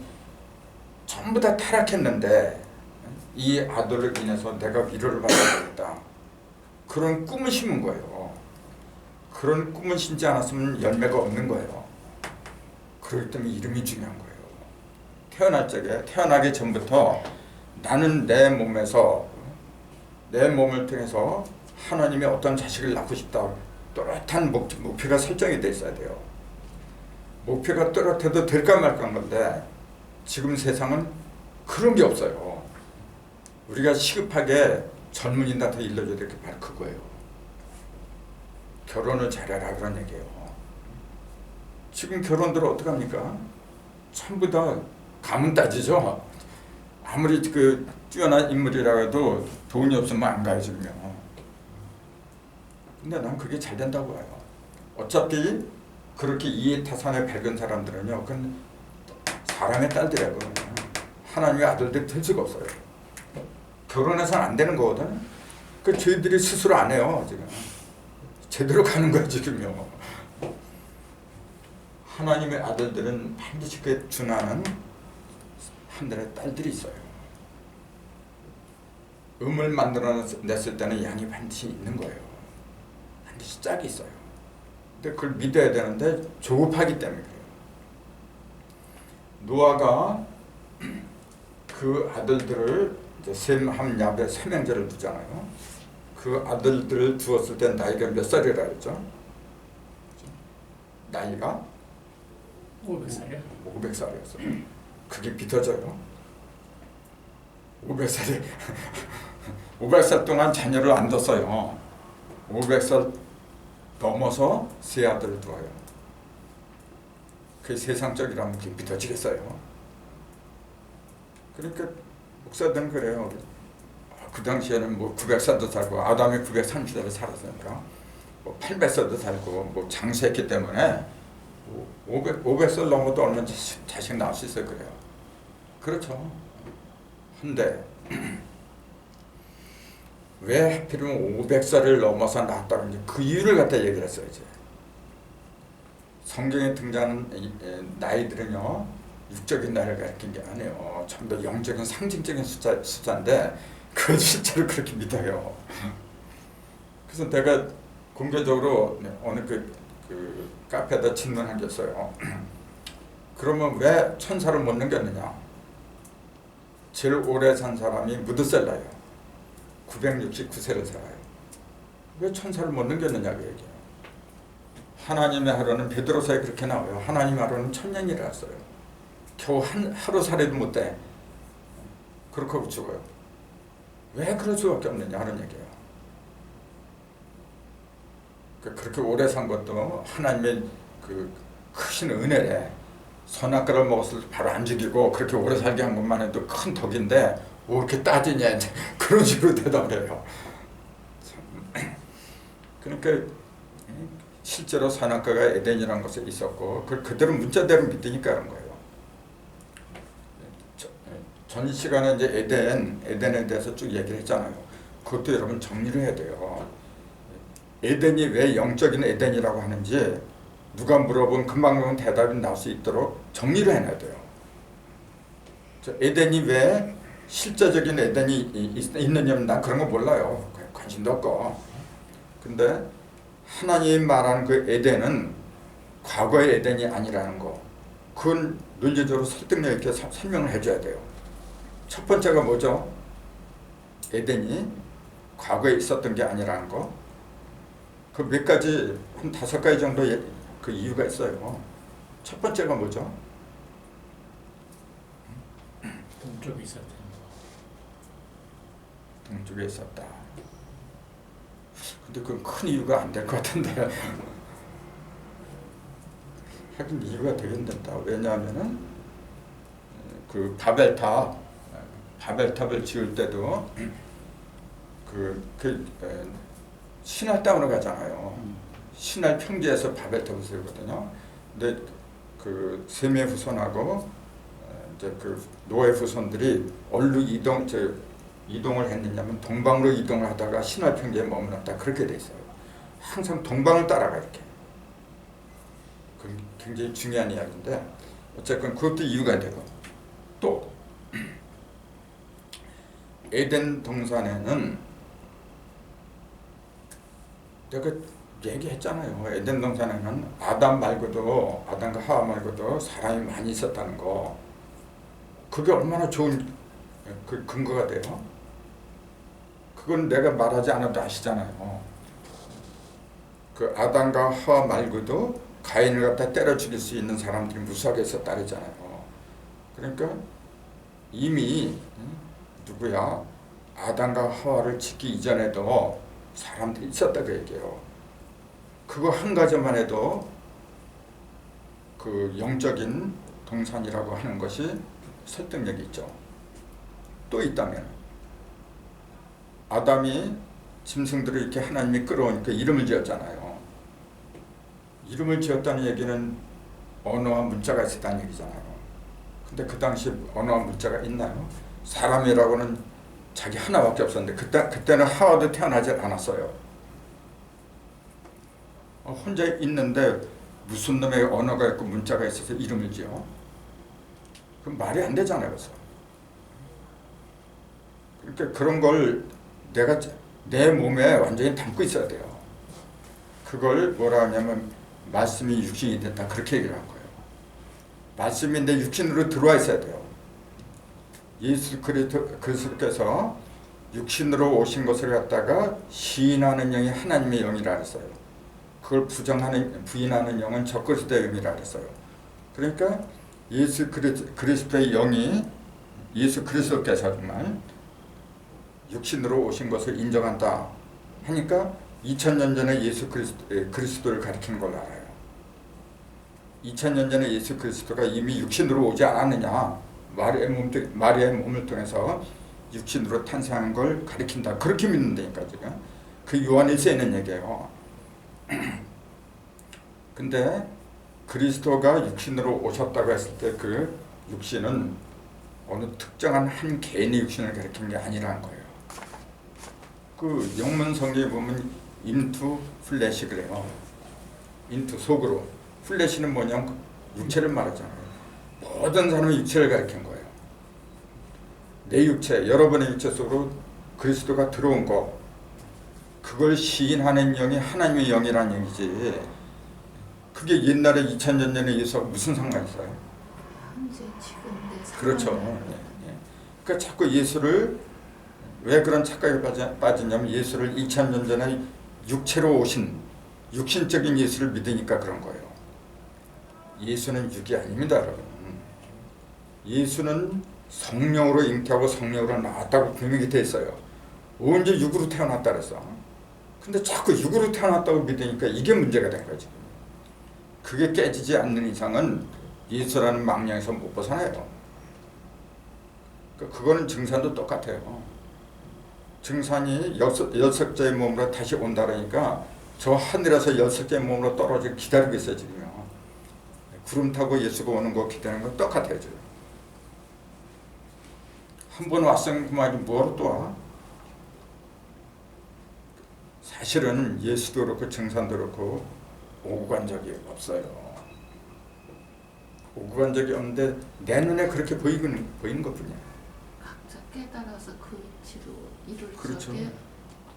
전부 다 타락했는데 이 아들을 인해서 내가 위로를 받아야겠다. 그런 꿈을 심은 거예요. 그런 꿈을 심지 않았으면 열매가 없는 거예요. 그렇기 때문에 이름이 중요한 거예요. 태어나기 전부터 나는 내 몸을 통해서 하나님의 어떤 자식을 낳고 싶다. 또렷한 목표가 설정이 돼 있어야 돼요. 목표가 또렷해도 될까 말까 건데 지금 세상은 그런 게 없어요. 우리가 시급하게 젊은이들한테 일러줘야 될 게 바로 그거예요. 결혼을 잘해라 그런 얘기예요. 지금 결혼들 어떡합니까? 전부 다 가문 따지죠. 아무리 그 뛰어난 인물이라 해도 돈이 없으면 안 가요 지금요. 근데 난 그게 잘 된다고 봐요. 어차피 그렇게 이해타산에 밝은 사람들은요, 그건 사람의 딸들이라고. 하나님의 아들들이 될 수가 없어요. 결혼해서는 안 되는 거거든. 그 저희들이 스스로 안 해요 지금. 제대로 가는 거야 지금요. 하나님의 아들들은 반드시 그에 준하는 하늘의 딸들이 있어요. 음을 만들어냈을 때는 양이 반드시 있는 거예요. 반드시 짝이 있어요. 근데 그걸 믿어야 되는데 조급하기 때문에 그래요. 노아가 그 아들들을 이제 셈, 함, 야베 세 명제를 두잖아요. 그 아들들을 두었을 때 나이가 몇 살이라 했죠? 나이가 500살이요? 500살이었어요. 그게 믿어져요? 500살이 500살 동안 자녀를 안 뒀어요. 500살 넘어서 세 아들을 두어요. 그게 세상적이라면 그게 믿어지겠어요? 그러니까 목사들은 그래요. 그 당시에는 뭐 900살도 살고 아담이 930살을 살았으니까 뭐 800살도 살고 뭐 장수했기 때문에 500살 넘어도 얼마나 자식 낳을 수 있어요. 그래요. 그렇죠. 근데 왜 하필이면 500살을 넘어서 낳았다고 이제 그 이유를 갖다 얘기를 했어요. 이제 성경에 등장하는 나이들은요, 육적인 나이를 가리킨 게 아니에요. 전부 다 영적인 상징적인 숫자인데 그걸 실제로 그렇게 믿어요. 그래서 내가 공개적으로 어느 그 카페에다 질문한 게 있어요. 그러면 왜 천사를 못 넘겼느냐? 제일 오래 산 사람이 무드셀라예요. 969세를 살아요. 왜 천사를 못 넘겼느냐 그 얘기예요. 하나님의 하루는 베드로서에 그렇게 나와요. 하나님의 하루는 1000년이라 했어요. 겨우 하루 살이도 못 돼. 그렇게 하고 죽어요. 왜 그럴 수밖에 없느냐 하는 얘기예요. 그렇게 오래 산 것도 하나님의 그 크신 은혜래. 선악과를 먹었을 때 바로 안 죽이고 그렇게 오래 살게 한 것만 해도 큰 덕인데 뭐 이렇게 따지냐 이제 그런 식으로 대답을 해요. 그러니까 실제로 선악과가 에덴이라는 것에 있었고 그걸 그대로 문자대로 믿으니까 그런 거예요. 전 시간에 이제 에덴에 대해서 쭉 얘기를 했잖아요. 그것도 여러분 정리를 해야 돼요. 에덴이 왜 영적인 에덴이라고 하는지 누가 물어보면 금방 대답이 나올 수 있도록 정리를 해놔야 돼요. 에덴이 왜 실제적인 에덴이 있느냐면 난 그런 거 몰라요. 관심도 없고. 근데 하나님이 말하는 그 에덴은 과거의 에덴이 아니라는 거. 그건 논리적으로 설득력 있게 설명을 해줘야 돼요. 첫 번째가 뭐죠? 에덴이 과거에 있었던 게 아니라는 거. 그 몇 가지, 한 5가지 정도의 그 이유가 있어요. 첫 번째가 뭐죠? 동쪽에 있었던 거. 동쪽에 있었다. 근데 그건 큰 이유가 안 될 것 같은데. 하긴 이유가 되긴 된다. 왜냐하면은 그 바벨탑을 지을 때도 신할 땅으로 가잖아요. 신할 평지에서 바벨탑을 세우거든요. 근데 그 셈의 후손하고 이제 그 노의 후손들이 어디로 이동을 했느냐면 동방으로 이동을 하다가 신할 평지에 머물렀다. 그렇게 돼 있어요. 항상 동방을 따라가 이렇게. 그 굉장히 중요한 이야기인데 어쨌건 그것도 이유가 되고 또 에덴 동산에는 내가 얘기했잖아요. 에덴 동산에는 아담과 하와 말고도 사람이 많이 있었다는 거. 그게 얼마나 좋은 그 근거가 돼요. 그건 내가 말하지 않아도 아시잖아요. 그 아담과 하와 말고도 가인을 갖다 때려 죽일 수 있는 사람들이 무수하게 있었다 그러잖아요. 그러니까 이미 누구야? 아담과 하와를 짓기 이전에도 사람들이 있었다 그 얘기예요. 그거 한 가지만 해도 그 영적인 동산이라고 하는 것이 설득력이 있죠. 또 있다면 아담이 짐승들을 이렇게 하나님이 끌어오니까 이름을 지었잖아요. 이름을 지었다는 얘기는 언어와 문자가 있었다는 얘기잖아요. 근데 그 당시 언어와 문자가 있나요? 사람이라고는 자기 하나밖에 없었는데 그때는 하와도 태어나지 않았어요. 혼자 있는데 무슨 놈의 언어가 있고 문자가 있어서 이름을 지어? 그럼 말이 안 되잖아요. 그래서. 그러니까 그런 걸 내가 내 몸에 완전히 담고 있어야 돼요. 그걸 뭐라 하냐면 말씀이 육신이 됐다 그렇게 얘기를 한 거예요. 말씀이 내 육신으로 들어와 있어야 돼요. 예수 그리스도께서 육신으로 오신 것을 갖다가 시인하는 영이 하나님의 영이라 했어요. 그걸 부인하는 영은 적그리스도의 영이라 했어요. 그러니까 예수 그리스도의 영이 예수 그리스도께서 정말 육신으로 오신 것을 인정한다 하니까 2000년 전에 예수 그리스도를 가리키는 걸 알아요. 2000년 전에 예수 그리스도가 이미 육신으로 오지 않았느냐. 마리아의 몸을 통해서 육신으로 탄생한 걸 가리킨다. 그렇게 믿는다니까 지금. 그 요한일서에 있는 얘기예요. 근데 그리스도가 육신으로 오셨다고 했을 때 그 육신은 어느 특정한 한 개인의 육신을 가리키는 게 아니라는 거예요. 그 영문 성경에 보면 into flesh 그래요. into 속으로. 플래시는 뭐냐면 육체를 말하잖아요. 모든 사람의 육체를 가리킨 거예요. 내 육체, 여러분의 육체 속으로 그리스도가 들어온 거, 그걸 시인하는 영이 하나님의 영이라는 얘기지. 그게 옛날에 2000년 전에 예수하고 무슨 상관이 있어요? 현재 지금 내 그렇죠. 그러니까 자꾸 예수를 왜 그런 착각에 빠지냐면 예수를 2000년 전에 육체로 오신 육신적인 예수를 믿으니까 그런 거예요. 예수는 육이 아닙니다, 여러분. 예수는 성령으로 잉태하고 성령으로 나왔다고 분명히 돼 있어요. 언제 육으로 태어났다 그랬어. 근데 자꾸 육으로 태어났다고 믿으니까 이게 문제가 된 거지. 그게 깨지지 않는 이상은 예수라는 망령에서 못 벗어나요. 그거는 증산도 똑같아요. 증산이 6개의 몸으로 다시 온다 그러니까 저 하늘에서 6개의 몸으로 떨어지고 기다리고 있어요, 지금요. 구름 타고 예수가 오는 거 기다리는 거 똑같아요, 지금. 한 번 왔으면 그만이 뭐하러 또 와? 사실은 예수도 그렇고 증산도 그렇고 오고 간 적이 없어요. 오고 간 적이 없는데 내 눈에 그렇게 보이는 것뿐이야. 각자 깨달아서 그 위치로 이룰 그렇죠. 적에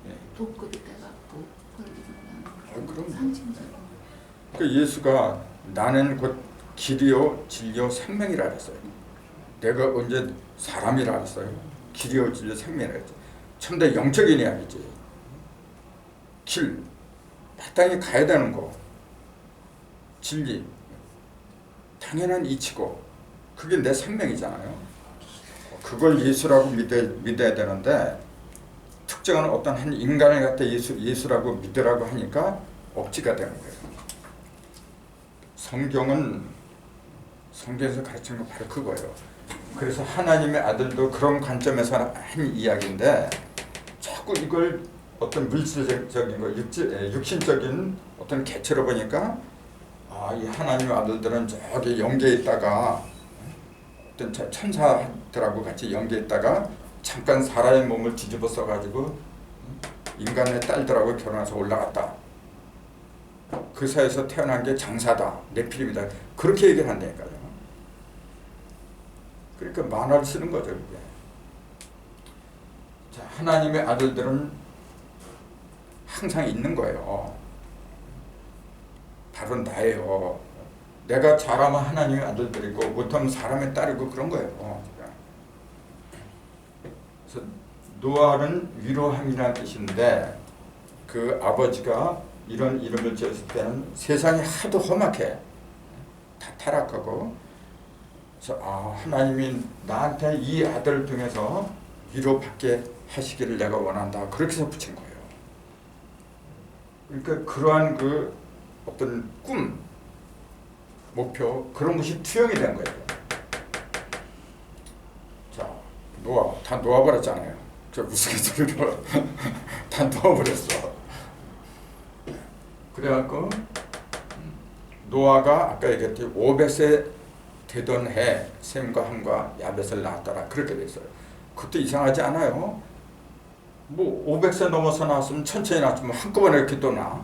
예. 도급이 돼갖고 걸리는 그럼. 상징적인. 그 예수가 나는 곧 길이요 진리요 생명이라 그랬어요. 내가 언제 사람이라 그랬어요. 길이요 진리요 생명이라 그랬죠. 참된 영적인 이야기지. 길, 마땅히 가야 되는 거. 진리, 당연한 이치고 그게 내 생명이잖아요. 그걸 예수라고 믿어야 되는데 특정한 어떤 한 인간을 갖다 예수라고 믿으라고 하니까 억지가 되는 거예요. 성경에서 가르치는 건 바로 그거예요. 그래서 하나님의 아들도 그런 관점에서 한 이야기인데 자꾸 이걸 어떤 물질적인 거, 육신적인 어떤 개체로 보니까 이 하나님의 아들들은 저기 영계에 있다가 어떤 천사들하고 같이 영계에 있다가 잠깐 사람의 몸을 뒤집어 써가지고 인간의 딸들하고 결혼해서 올라갔다. 그 사이에서 태어난 게 장사다, 네피림이다. 그렇게 얘기를 한다니까요. 그러니까 만화를 쓰는 거죠, 그게. 자, 하나님의 아들들은 항상 있는 거예요. 바로 나예요. 내가 잘하면 하나님의 아들들이고 못하면 사람의 딸이고 그런 거예요. 그래서 노아는 위로함이라는 뜻인데 그 아버지가 이런 이름을 지었을 때는 세상이 하도 험악해. 다 타락하고 그래서 하나님이 나한테 이 아들을 통해서 위로받게 하시기를 내가 원한다. 그렇게 해서 붙인 거예요. 그러니까 그러한 그 어떤 꿈, 목표 그런 것이 투영이 된 거예요. 자, 다 놓아버렸잖아요. 저 우스갯소리로 다 놓아버렸어. 그래갖고 노아가 아까 얘기했듯이 500세 되던 해 셈과 함과 야벳을 낳았더라. 그렇게 돼 있어요. 그것도 이상하지 않아요. 뭐 500세 넘어서 나왔으면 천천히 낳았으면 한꺼번에 이렇게 또 나.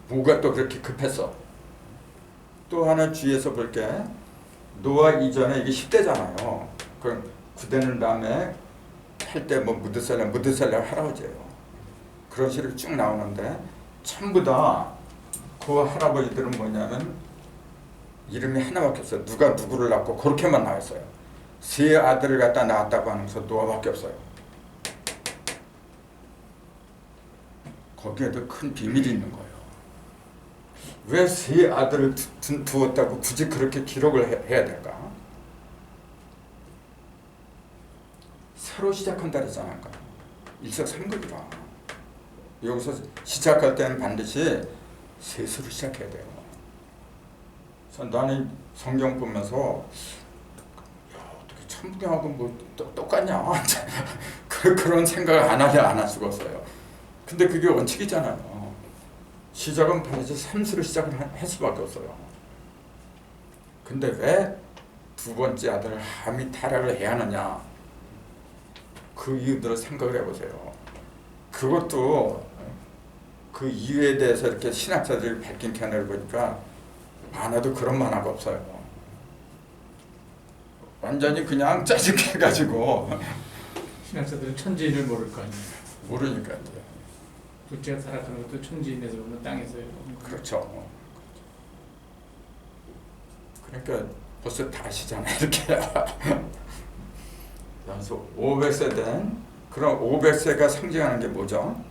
뭐가 또 그렇게 급했어. 또 하나 주의해서 볼게. 노아 이전에 이게 10대잖아요. 그럼 9대는 다음에 8대 뭐 무드셀라 할아버지예요. 그런 식으로 쭉 나오는데 전부 다 그 할아버지들은 뭐냐면 이름이 하나밖에 없어요. 누가 누구를 낳고 그렇게만 나왔어요. 세 아들을 갖다 낳았다고 하면서 노아밖에 없어요. 거기에도 큰 비밀이 있는 거예요. 왜 세 아들을 두었다고 굳이 그렇게 기록을 해야 될까? 새로 시작한다 그랬잖아요. 일석삼급이라. 여기서 시작할 때는 반드시 셋으로 시작해야 돼요. 그래서 나는 성경 보면서 어떻게 천부경하고 뭐 똑같냐? 그런 생각을 안 할 수가 없어요. 근데 그게 원칙이잖아요. 시작은 반드시 삼수로 시작을 할 수밖에 없어요. 근데 왜 두 번째 아들 함이 타락을 해야 하느냐? 그 이유들을 생각을 해보세요. 그것도 그 이유에 대해서 이렇게 신학자들이 밝힌 견해를 보니까 만화도 그런 만화가 없어요. 완전히 그냥 짜증게 해가지고 신학자들은 천지인을 모를 거 아니에요. 모르니까 이제. 둘째가 타락하는 것도 천지인에서 보면 땅에서요. 그렇죠. 그러니까 벌써 다 아시잖아요. 이렇게. 그래서 500세 된 그럼 500세가 상징하는 게 뭐죠?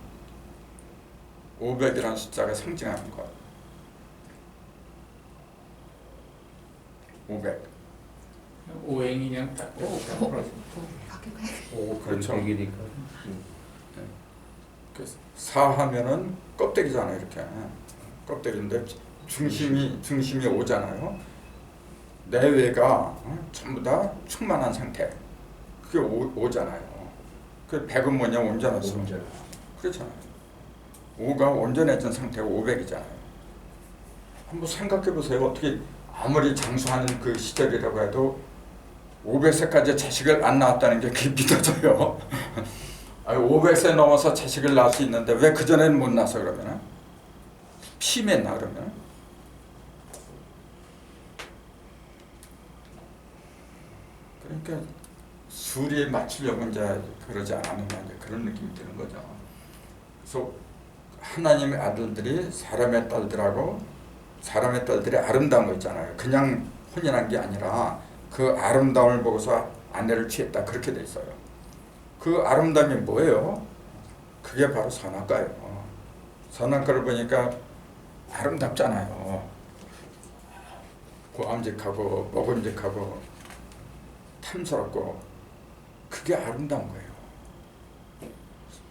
500이라는 숫자가 상징하는 것. 500. 오행이 그냥 딱 풀어져. 오, 그렇죠. 얘기니까. 그래서 4하면은 껍데기잖아요. 이렇게 껍데기인데 중심이 5잖아요. 내외가 전부 다 충만한 상태. 그게 5잖아요. 그 100은 뭐냐? 온전했어. 그렇잖아요. 5가 온전해진 상태가 500이잖아요. 한번 생각해 보세요. 어떻게 아무리 장수하는 그 시절이라고 해도 500세까지 자식을 안 낳았다는 게 그게 믿어져요. 500세 넘어서 자식을 낳을 수 있는데 왜 그전에는 못 낳아서 그러면? 피했나 그러면? 그러니까 수리에 맞추려고 이제 그러지 않았느냐 이제 그런 느낌이 드는 거죠. 그래서 하나님의 아들들이 사람의 딸들이 아름다운 거 있잖아요. 그냥 혼인한 게 아니라 그 아름다움을 보고서 아내를 취했다 그렇게 돼 있어요. 그 아름다움이 뭐예요? 그게 바로 선악과예요. 선악과를 보니까 아름답잖아요. 고함직하고 먹음직하고 탐스럽고 그게 아름다운 거예요.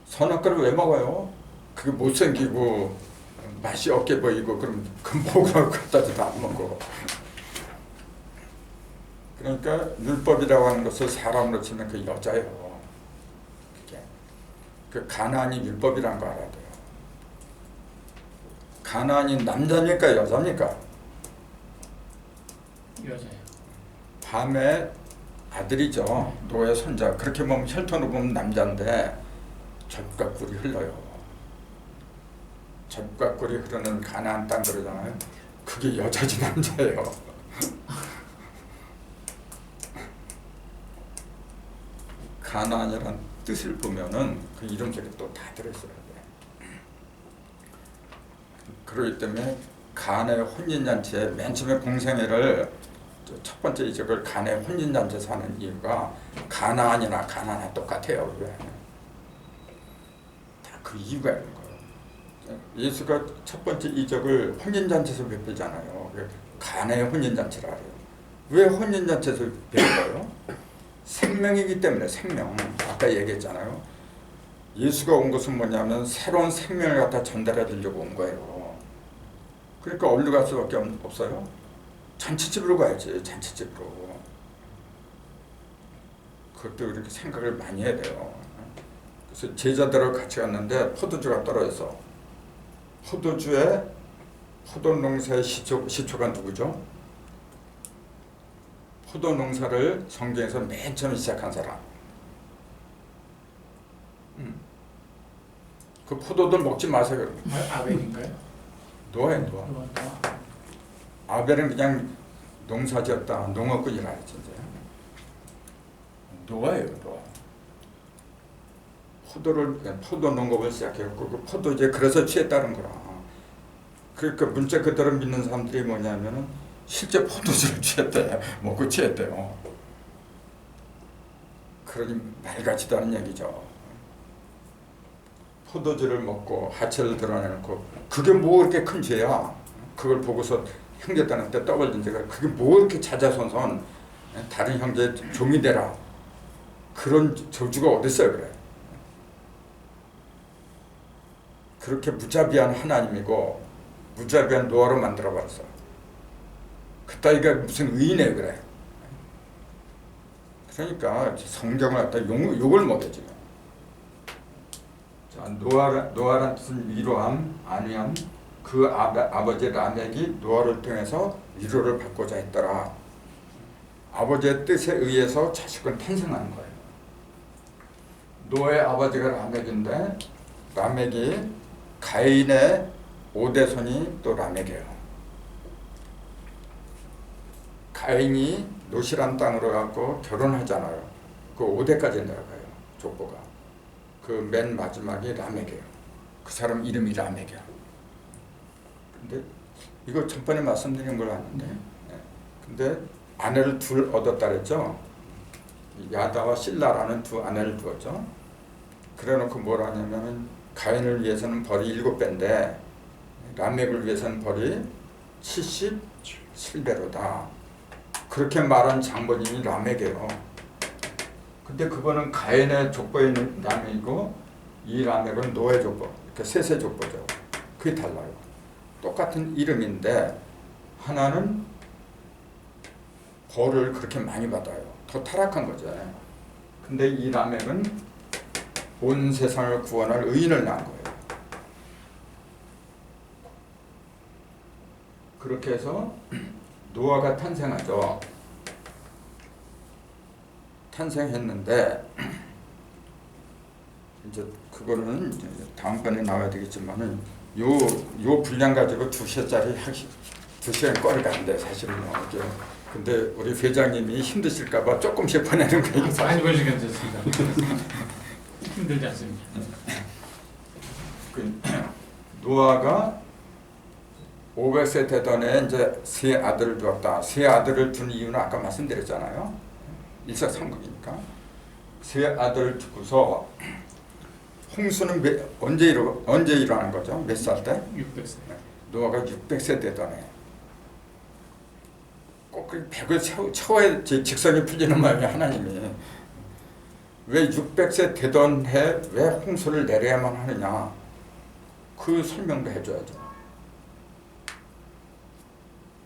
선악과를 왜 먹어요? 그게 못생기고 맛이 없게 보이고 그럼 그 먹으라고 갖다도 안 먹어. 그러니까 율법이라고 하는 것을 사람으로 치면 그 여자예요. 그게 그 가나안이 율법이라는 거 알아야 돼요. 가나안이 남자입니까 여자입니까? 여자예요. 밤에 아들이죠. 노예 손자. 그렇게 보면 혈통으로 보면 남자인데 젖과 꿀이 흘러요. 젖과 꿀이 흐르는 가나안 땅 그러잖아요. 그게 여자지 남자예요. 가나안이라는 뜻을 보면은 그 이름 속에 또 다 들어있어야 돼. 그렇기 때문에 가나의 혼인잔치에 맨 처음에 공생애를 첫 번째 이적을 가나의 혼인잔치에서 하는 이유가 가나안이나 가나안이 똑같아요. 다 그 이유가 있는 거예요. 예수가 첫 번째 이적을 혼인잔치에서 베풀잖아요. 가나의 혼인잔치라 그래요. 왜 혼인잔치에서 베풀어요? 생명이기 때문에 생명. 아까 얘기했잖아요. 예수가 온 것은 뭐냐면 새로운 생명을 갖다 전달해 주려고 온 거예요. 그러니까 어디로 갈 수밖에 없어요? 잔치집으로 가야지. 잔치집으로. 그것도 이렇게 생각을 많이 해야 돼요. 그래서 제자들하고 같이 갔는데 포도주가 떨어져서 포도주에 포도 농사의 시초가 누구죠? 포도 농사를 성경에서 맨 처음 시작한 사람. 그 포도들 먹지 마세요. 아벨인가요? 노아예요, 노아. 아벨은 그냥 농사지었다, 농업꾼이라 했지. 노아예요, 노아. 포도 농업을 시작했고 그 포도주에 그래서 취했다는 거라. 그러니까 문자 그대로 믿는 사람들이 뭐냐면은 실제 포도주를 취했대, 먹고 취했대요. 그러니 말 같지도 않은 얘기죠. 포도주를 먹고 하체를 드러내놓고 그게 뭐 그렇게 큰 죄야. 그걸 보고서 형제들한테 떠벌린 제가 그게 뭐 이렇게 자자손손 다른 형제 종이 되라. 그런 저주가 어딨어요 그래. 그렇게 무자비한 하나님이고 무자비한 노아로 만들어버렸어. 그따위가 무슨 의인이에요 그래. 그러니까 성경을 갖다 욕을 못해 지금. 자, 노아란 뜻은 위로함, 안위함. 그 아버지 라멕이 노아를 통해서 위로를 받고자 했더라. 아버지의 뜻에 의해서 자식은 탄생하는 거예요. 노아의 아버지가 라멕인데 라멕이 가인의 5대손이 또 라멕이에요. 가인이 노시란 땅으로 가고 결혼하잖아요. 그 5대까지 내려가요. 족보가. 그 맨 마지막이 라멕이에요. 그 사람 이름이 라멕이야. 근데 이거 전번에 말씀드린 걸 아는데, 근데 아내를 둘 얻었다 그랬죠. 야다와 실라라는 두 아내를 두었죠. 그래놓고 뭐라 하냐면은 가인을 위해서는 벌이 7배인데 라멕을 위해서는 벌이 77배로다. 그렇게 말한 장본인이 라멕이에요. 근데 그거는 가인의 족보에 있는 라멕이고 이 라멕은 노의 족보, 이렇게 셋의 족보죠. 그게 달라요. 똑같은 이름인데 하나는 벌을 그렇게 많이 받아요. 더 타락한 거죠. 근데 이 라멕은 온 세상을 구원할 의인을 낳은 거예요. 그렇게 해서 노아가 탄생하죠. 탄생했는데 이제 그거는 이제 다음번에 나와야 되겠지만은 요 분량 가지고 2시짜리 하기 2시간 거리가 안 돼 사실은. 근데 우리 회장님이 힘드실까봐 조금씩 보내는 거예요. 많이 보시면 괜찮습니다. 힘들지 않습니다. 그 노아가 500세 되던 해 이제 세 아들을 두었다. 세 아들을 둔 이유는 아까 말씀드렸잖아요. 일사삼국이니까. 세 아들을 두고서 홍수는 언제 일어난 거죠? 몇 살 때? 600세. 노아가 600세 되던 해. 꼭 100을 채워야 직성이 풀리는 마음이 하나님이. 왜 600세 되던 해 왜 홍수를 내려야만 하느냐? 그 설명도 해줘야죠.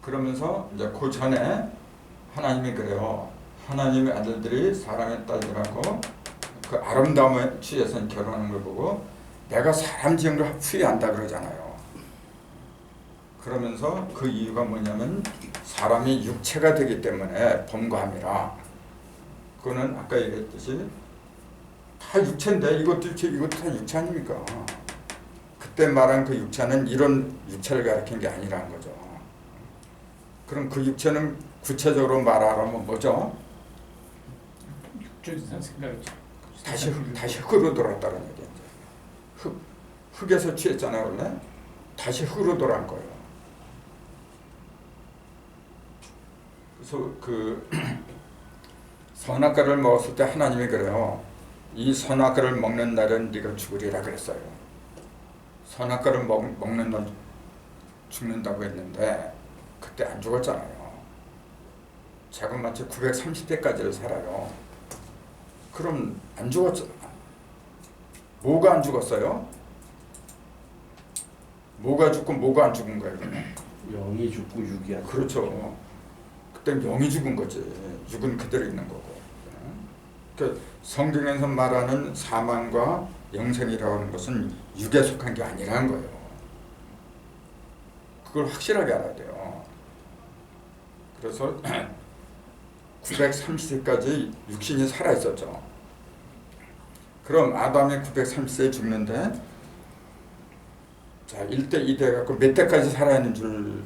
그러면서 이제 그 전에 하나님이 그래요. 하나님의 아들들이 사람의 딸들하고 그 아름다움에 취해서 결혼하는 걸 보고 내가 사람 지은 걸 후회한다 그러잖아요. 그러면서 그 이유가 뭐냐면 사람이 육체가 되기 때문에 범과함이라. 그거는 아까 얘기했듯이 다 육체인데 이것도 다 육체 아닙니까? 그때 말한 그 육체는 이런 육체를 가리킨 게 아니라는 거죠. 그럼 그 육체는 구체적으로 말하라면 뭐죠? 육조에서 생각이죠. 다시 흙으로 돌아왔다는 얘기죠. 흙에서 취했잖아요 원래. 다시 흙으로 돌아온 거예요. 그래서 그 선악과를 먹었을 때 하나님이 그래요. 이 선악과를 먹는 날은 네가 죽으리라 그랬어요. 선악과를 먹는 날 죽는다고 했는데 그때 안 죽었잖아요. 자그마치 930세까지를 살아요. 그럼 안 죽었죠. 뭐가 안 죽었어요? 뭐가 죽고 뭐가 안 죽은 거예요? 그러면? 영이 죽고 육이 안 그렇죠. 그때 영이 죽은 거지. 육은 그대로 있는 거고. 그러니까 성경에서 말하는 사망과 영생이라고 하는 것은 육에 속한 게 아니라는 거예요. 그걸 확실하게 알아야 돼요. 그래서 930세까지 육신이 살아있었죠. 그럼 아담이 930세에 죽는데 자 1대 2대 갖고 몇 대까지 살아있는 줄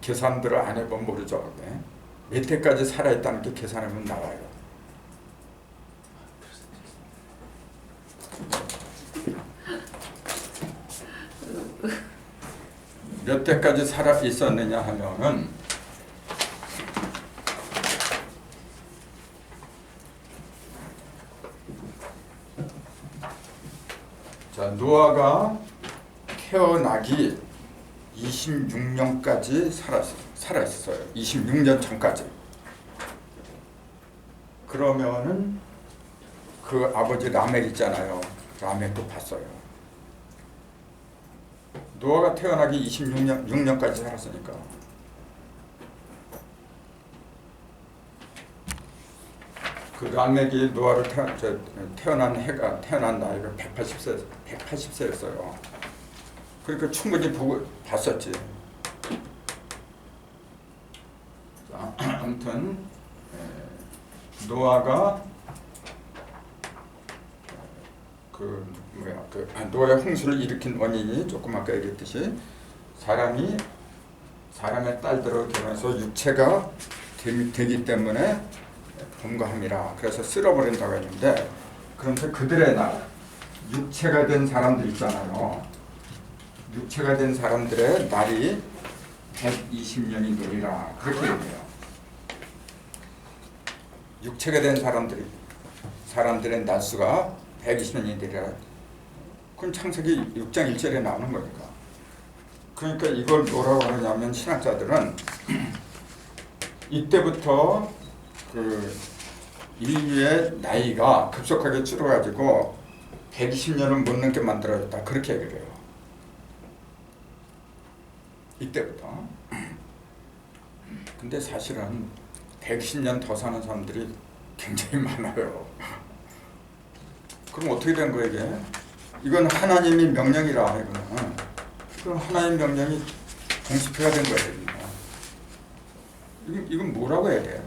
계산들을 안 해보면 모르죠. 네? 몇 대까지 살아있다는 게 계산하면 나와요. 몇 대까지 살아 있었느냐 하면은 자 노아가 태어나기 26년까지 살아있어요. 26년 전까지. 그러면은 그 아버지 라멕 있잖아요. 라멕도 봤어요. 노아가 태어나기 26년까지 살았으니까. 그 라멕이 노아를 태어난 나이가 180세였어요. 그러니까 충분히 봤었지. 자, 아무튼 노아가 노아의 홍수를 일으킨 원인이 조금 아까 얘기했듯이 사람의 딸들을 결혼해서 육체가 되기 때문에 범과함이라. 그래서 쓸어버린다고 했는데 그런데 그들의 날 육체가 된 사람들 있잖아요. 육체가 된 사람들의 날이 120년이 되리라 그렇게 얘기해요. 육체가 된 사람들의 날수가 120년이 되리라. 그건 창세기 6장 1절에 나오는 거니까. 그러니까 이걸 뭐라고 하느냐면 신학자들은 이때부터 그 인류의 나이가 급속하게 줄어가지고 120년은 못 넘게 만들어졌다 그렇게 얘기를 해요. 이때부터. 근데 사실은 110년 더 사는 사람들이 굉장히 많아요. 그럼 어떻게 된 거예요 이게? 이건 하나님이 명령이라 이거는. 그럼 하나님 명령이 공식화가 된 거예요. 이건 뭐라고 해야 돼?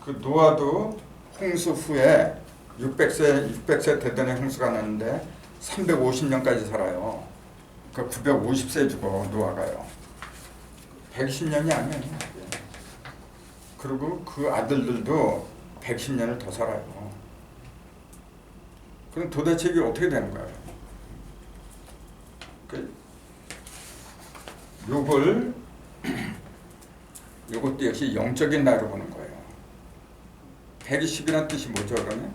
그 노아도 홍수 후에 600세 되던 홍수가 났는데 350년까지 살아요. 그 950세 죽어 노아가요. 110년이 아니에요. 그리고 그 아들들도 110년을 더 살아요. 그럼 도대체 이게 어떻게 되는 거예요? 요것도 역시 영적인 나이로 보는 거예요. 120이라는 뜻이 뭐죠, 그러면?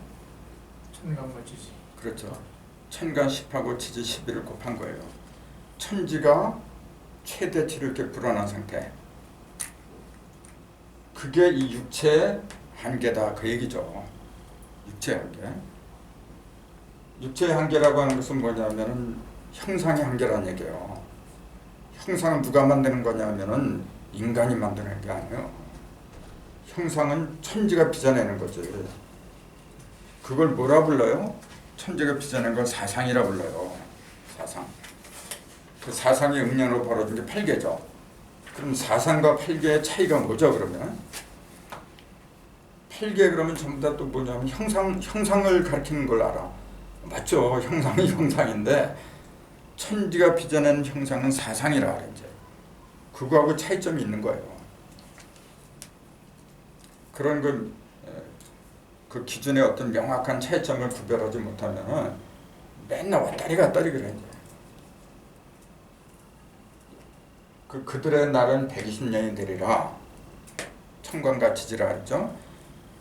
천간맞추지. 그렇죠. 천간 10하고 지지 11을 곱한 거예요. 천지가 최대치를 이렇게 불어난 상태. 그게 이 육체의 한계다, 그 얘기죠. 육체의 한계. 육체의 한계라고 하는 것은 뭐냐면은 형상의 한계라는 얘기예요. 형상은 누가 만드는 거냐면은 인간이 만드는 게 아니에요. 형상은 천지가 빚어내는 거지. 그걸 뭐라 불러요? 천지가 빚어낸 걸 사상이라 불러요. 사상. 그 사상의 음량으로 벌어진 게 8개죠. 그럼 사상과 8개의 차이가 뭐죠, 그러면? 8개 그러면 전부 다 또 뭐냐면 형상을 가리키는 걸 알아. 맞죠. 형상은 형상인데 천지가 빚어낸 형상은 사상이라 그래, 이제. 그거하고 차이점이 있는 거예요. 그런 그 기준의 어떤 명확한 차이점을 구별하지 못하면은 맨날 왔다리 갔다리 그래, 이제. 그들의 날은 120년이 되리라. 천간과 지지라 했죠.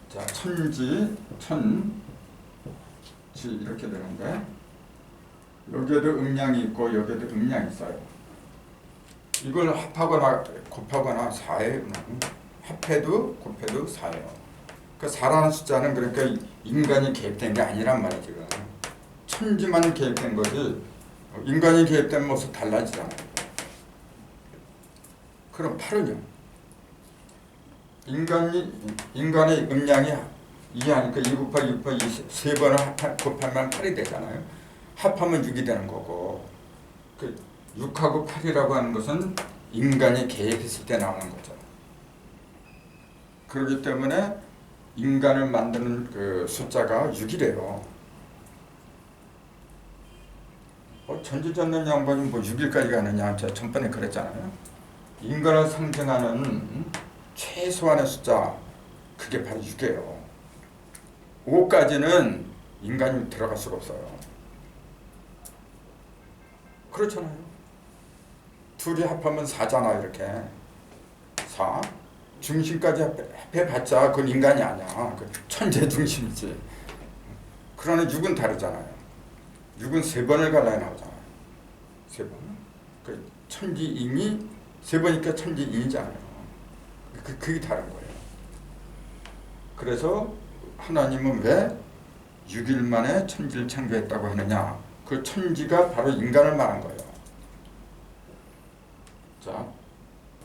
자, 천지 이렇게 되는데 여기에도 음량이 있고 여기에도 음량이 있어요. 이걸 합하거나 곱하거나 4예요. 합해도 곱해도 4예요. 그 4라는 숫자는 그러니까 인간이 개입된 게 아니란 말이지. 지금 천지만 개입된 거지 인간이 개입된 모습 달라지잖아요. 그럼 8은요? 인간의 음량이 2하니까 2 곱하기 2 곱하기 2 3번을 곱하면 8이 되잖아요. 합하면 6이 되는 거고, 그 6하고 8이라고 하는 것은 인간이 개입했을 때 나오는 거죠. 그렇기 때문에 인간을 만드는 그 숫자가 6이래요. 전지전능 양반이 뭐 6일까지 가느냐, 제가 전번에 그랬잖아요. 인간을 상징하는 최소한의 숫자, 그게 바로 6이에요. 5까지는 인간이 들어갈 수가 없어요. 그렇잖아요. 둘이 합하면 4잖아, 이렇게. 4. 중심까지 합해봤자 그건 인간이 아니야. 그 천재 중심이지. 그러나 6은 다르잖아요. 6은 3번을 갈라야 나오잖아요. 3번. 그 천지인이 3번이니까 천지인이잖아요. 그게 다른 거예요. 그래서 하나님은 왜 6일 만에 천지를 창조했다고 하느냐? 그 천지가 바로 인간을 말한 거예요. 자,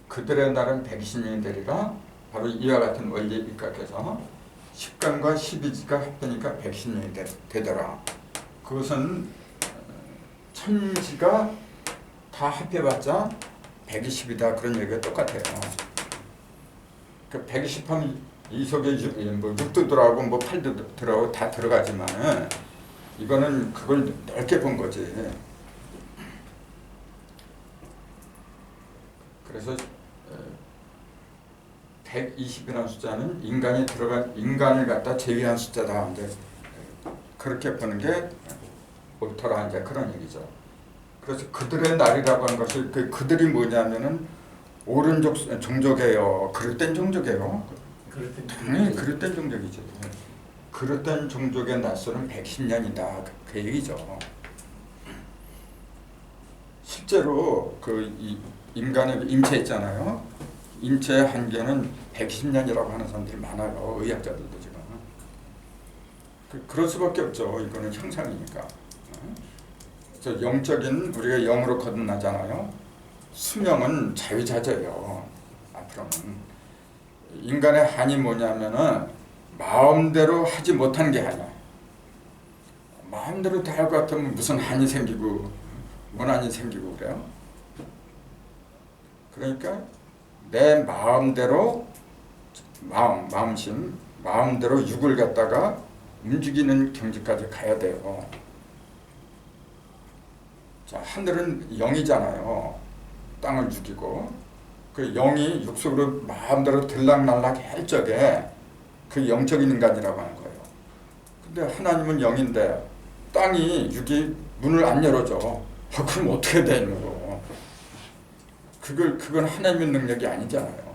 그들의 날은 120년이 되리라. 바로 이와 같은 원리에 입각해서 10간과 12지가 합하니까 110년이 되더라. 그것은 천지가 다 합해봤자 120이다, 그런 얘기가 똑같아요. 그 120 하면 이 속에 6도 들어가고 뭐 8도 들어가고 다 들어가지만은 이거는 그걸 넓게 본 거지. 그래서 120이라는 숫자는 인간을 갖다 제외한 숫자다. 이제 그렇게 보는 게 옳더라, 이제 그런 얘기죠. 그래서 그들의 날이라고 하는 것이 그들이 뭐냐면은 옳은 종족이에요. 그릇된 종족이에요. 당연히 그릇된 종족이죠. 그릇된 종족의 날수는 110년이다. 그 얘기죠. 실제로 이 인간의 인체 있잖아요. 인체의 한계는 110년이라고 하는 사람들이 많아요. 의학자들도 지금. 그럴 수밖에 없죠. 이거는 형상이니까. 그래서 영적인 우리가 영으로 거듭나잖아요. 수명은 자유자재예요. 앞으로는. 인간의 한이 뭐냐면은 마음대로 하지 못한 게 아니야. 마음대로 다 할 것 같으면 무슨 한이 생기고 원한이 생기고 그래요. 그러니까 내 마음대로 마음심 마음대로 육을 갖다가 움직이는 경지까지 가야 돼요. 자, 하늘은 영이잖아요. 땅을 죽이고 그 영이 육 속으로 마음대로 들락날락 할 적에 그 영적인 인간이라고 하는 거예요. 근데 하나님은 영인데 땅이 육이 문을 안 열어줘. 그럼 어떻게 되는 거고? 그건 하나님의 능력이 아니잖아요.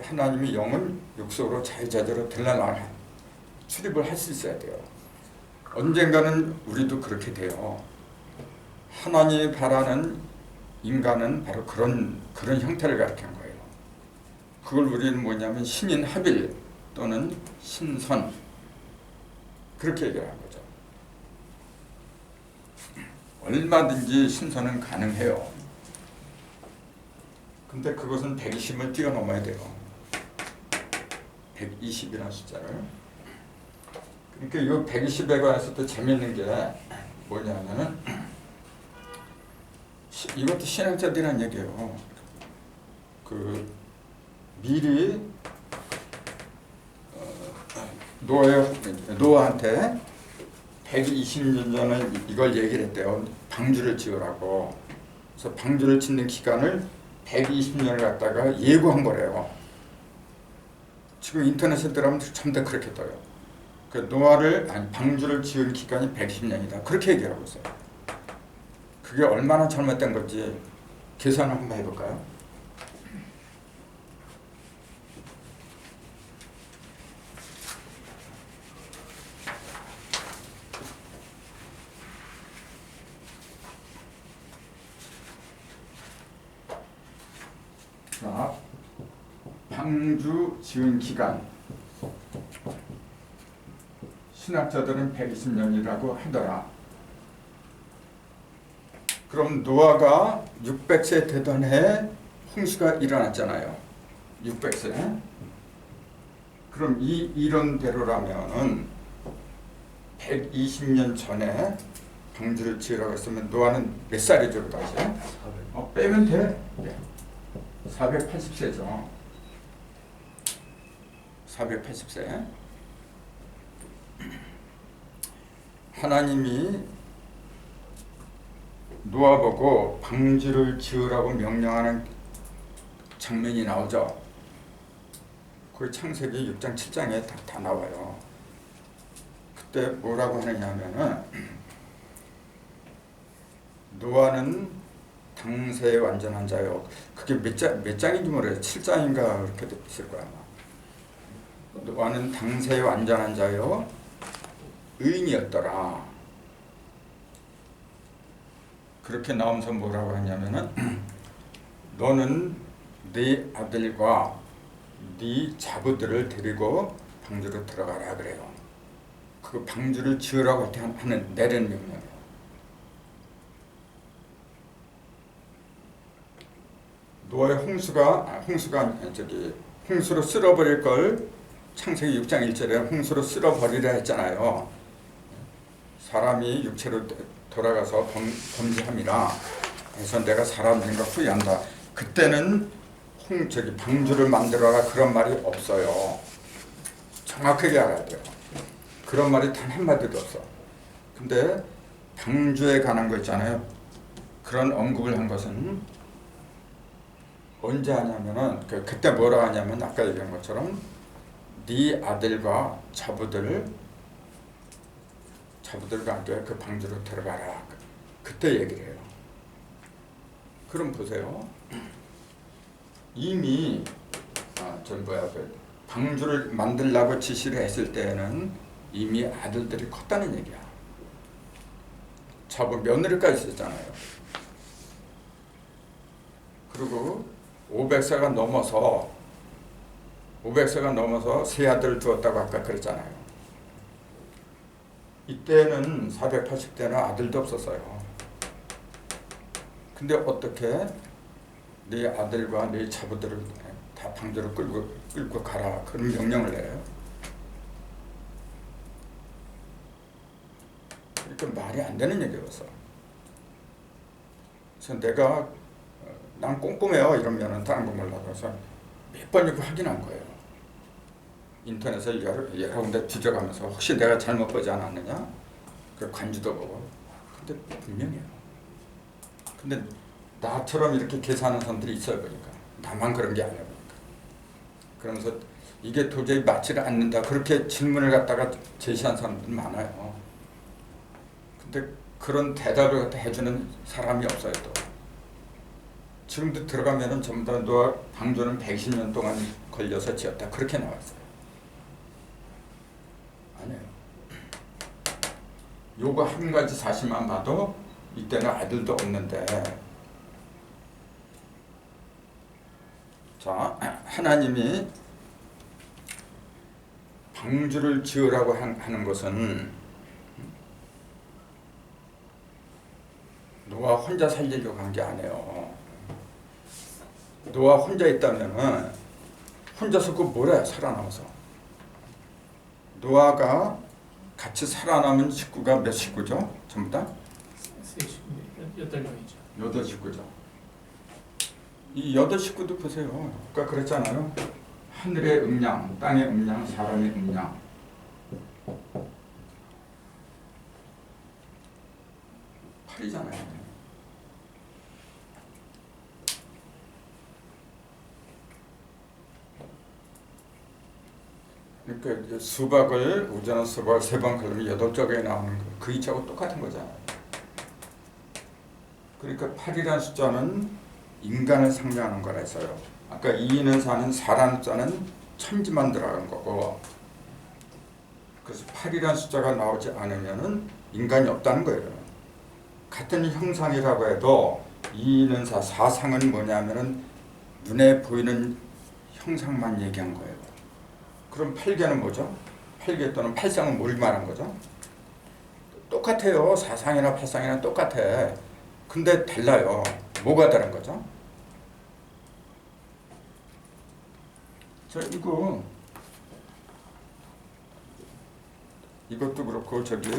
하나님의 영은 육 속으로 자유자재로 들락날락 출입을 할 수 있어야 돼요. 언젠가는 우리도 그렇게 돼요. 하나님이 바라는 인간은 바로 그런 형태를 가리키는 거예요. 그걸 우리는 뭐냐면 신인 합일 또는 신선 그렇게 얘기를 한 거죠. 얼마든지 신선은 가능해요. 근데 그것은 120을 뛰어넘어야 돼요. 120이라는 숫자를. 그러니까 이 120에 관해서 또 재밌는 게 뭐냐면은 이것도 신앙자들이란 얘기예요. 그 미리 노아한테 120년 전에 이걸 얘기를 했대요. 방주를 지으라고. 그래서 방주를 짓는 기간을 120년을 갖다가 예고한 거래요. 지금 인터넷에 들어가면 전부 다 그렇게 떠요. 그 방주를 지은 기간이 120년이다. 그렇게 얘기하고 있어요. 그게 얼마나 잘못된 건지 계산을 한번 해볼까요? 자, 방주 지은 기간 신학자들은 120년이라고 하더라. 그럼 노아가 600세 되던 해 홍수가 일어났잖아요. 600세. 그럼 이 이론대로라면은 120년 전에 방주를 지으라고 했으면 노아는 몇 살이죠, 다시? 빼면 돼. 네. 480세죠. 480세. 하나님이 노아 보고 방주를 지으라고 명령하는 장면이 나오죠. 그 창세기 6장 7장에 다 나와요. 그때 뭐라고 하느냐면은 노아는 당세의 완전한 자요. 그게 몇 장인지 모르겠어요. 7장인가 그렇게 있을 거야. 노아는 당세의 완전한 자요. 의인이었더라. 그렇게 나오면서 뭐라고 하냐면은 너는 네 아들과 네 자부들을 데리고 방주로 들어가라 그래요. 그 방주를 지으라고 하는 내리는 명령이에요. 노아의 홍수로 쓸어버릴 걸 창세기 6장 1절에 홍수로 쓸어버리라 했잖아요. 사람이 육체로 돌아가서 범죄함이라 해서 내가 사람인가 후회한다. 그때는 방주를 만들어라 그런 말이 없어요. 정확하게 알아야 돼요. 그런 말이 단 한마디도 없어. 근데 방주에 관한 거 있잖아요. 그런 언급을 한 것은 언제 하냐면은 그때 뭐라 하냐면 아까 얘기한 것처럼 네 아들과 자부들과 함께 그 방주로 들어가라. 그때 얘기를 해요. 그럼 보세요. 이미 방주를 만들라고 지시를 했을 때는 이미 아들들이 컸다는 얘기야. 자부 며느리까지 있었잖아요. 그리고 500세가 넘어서 세 아들을 두었다고 아까 그랬잖아요. 이때는 480대는 아들도 없었어요. 근데 어떻게 네 아들과 네 자부들을 다 방주로 끌고 가라 그런 명령을 내요. 이렇게 말이 안 되는 얘기였어. 그래서 난 꼼꼼해요 이러면은 다른 거 몰라서 몇 번 이렇게 확인한 거예요. 인터넷을 여러 군데 뒤져가면서 혹시 내가 잘못 보지 않았느냐? 그 관주도 보고. 근데 분명해요. 근데 나처럼 이렇게 계산하는 사람들이 있어요 보니까. 나만 그런 게 아니야 보니까. 그러면서 이게 도저히 맞지를 않는다. 그렇게 질문을 갖다가 제시한 사람들이 많아요. 근데 그런 대답을 갖다 해주는 사람이 없어요 또. 지금도 들어가면은 전부 다 노아 방주는 120년 동안 걸려서 지었다. 그렇게 나왔어요. 아니에요. 요거 한 가지 사실만 봐도 이때는 아들도 없는데, 자, 하나님이 방주를 지으라고 하는 것은 노아 혼자 살리려고 한 게 아니에요. 노아 혼자 있다면은 혼자서 그 뭐래 살아남아서. 노아가 같이 살아남은 식구가 몇 식구죠? 전부 다? 세 식구, 8명이죠. 8식구죠. 이 8식구도 보세요. 아까 그랬잖아요. 하늘의 음양, 땅의 음양, 사람의 음양. 팔이잖아요. 그러니까 이제 수박을 우전한 수박을 3번 걸으면 8쪽에 나오는 거, 그 이치하고 똑같은 거잖아요. 그러니까 8이라는 숫자는 인간을 상징하는 거라 했어요. 아까 2는 4는 4라는 숫자는 천지만 들어간 거고, 그래서 8이라는 숫자가 나오지 않으면은 인간이 없다는 거예요. 같은 형상이라고 해도 2는 4, 사상은 뭐냐면은 눈에 보이는 형상만 얘기한 거예요. 그럼 8개는 뭐죠? 8개 또는 8상은 뭘 말한 거죠? 똑같아요. 4상이나 8상이나 똑같아. 근데 달라요. 뭐가 다른 거죠? 자, 이것도 그렇고 저기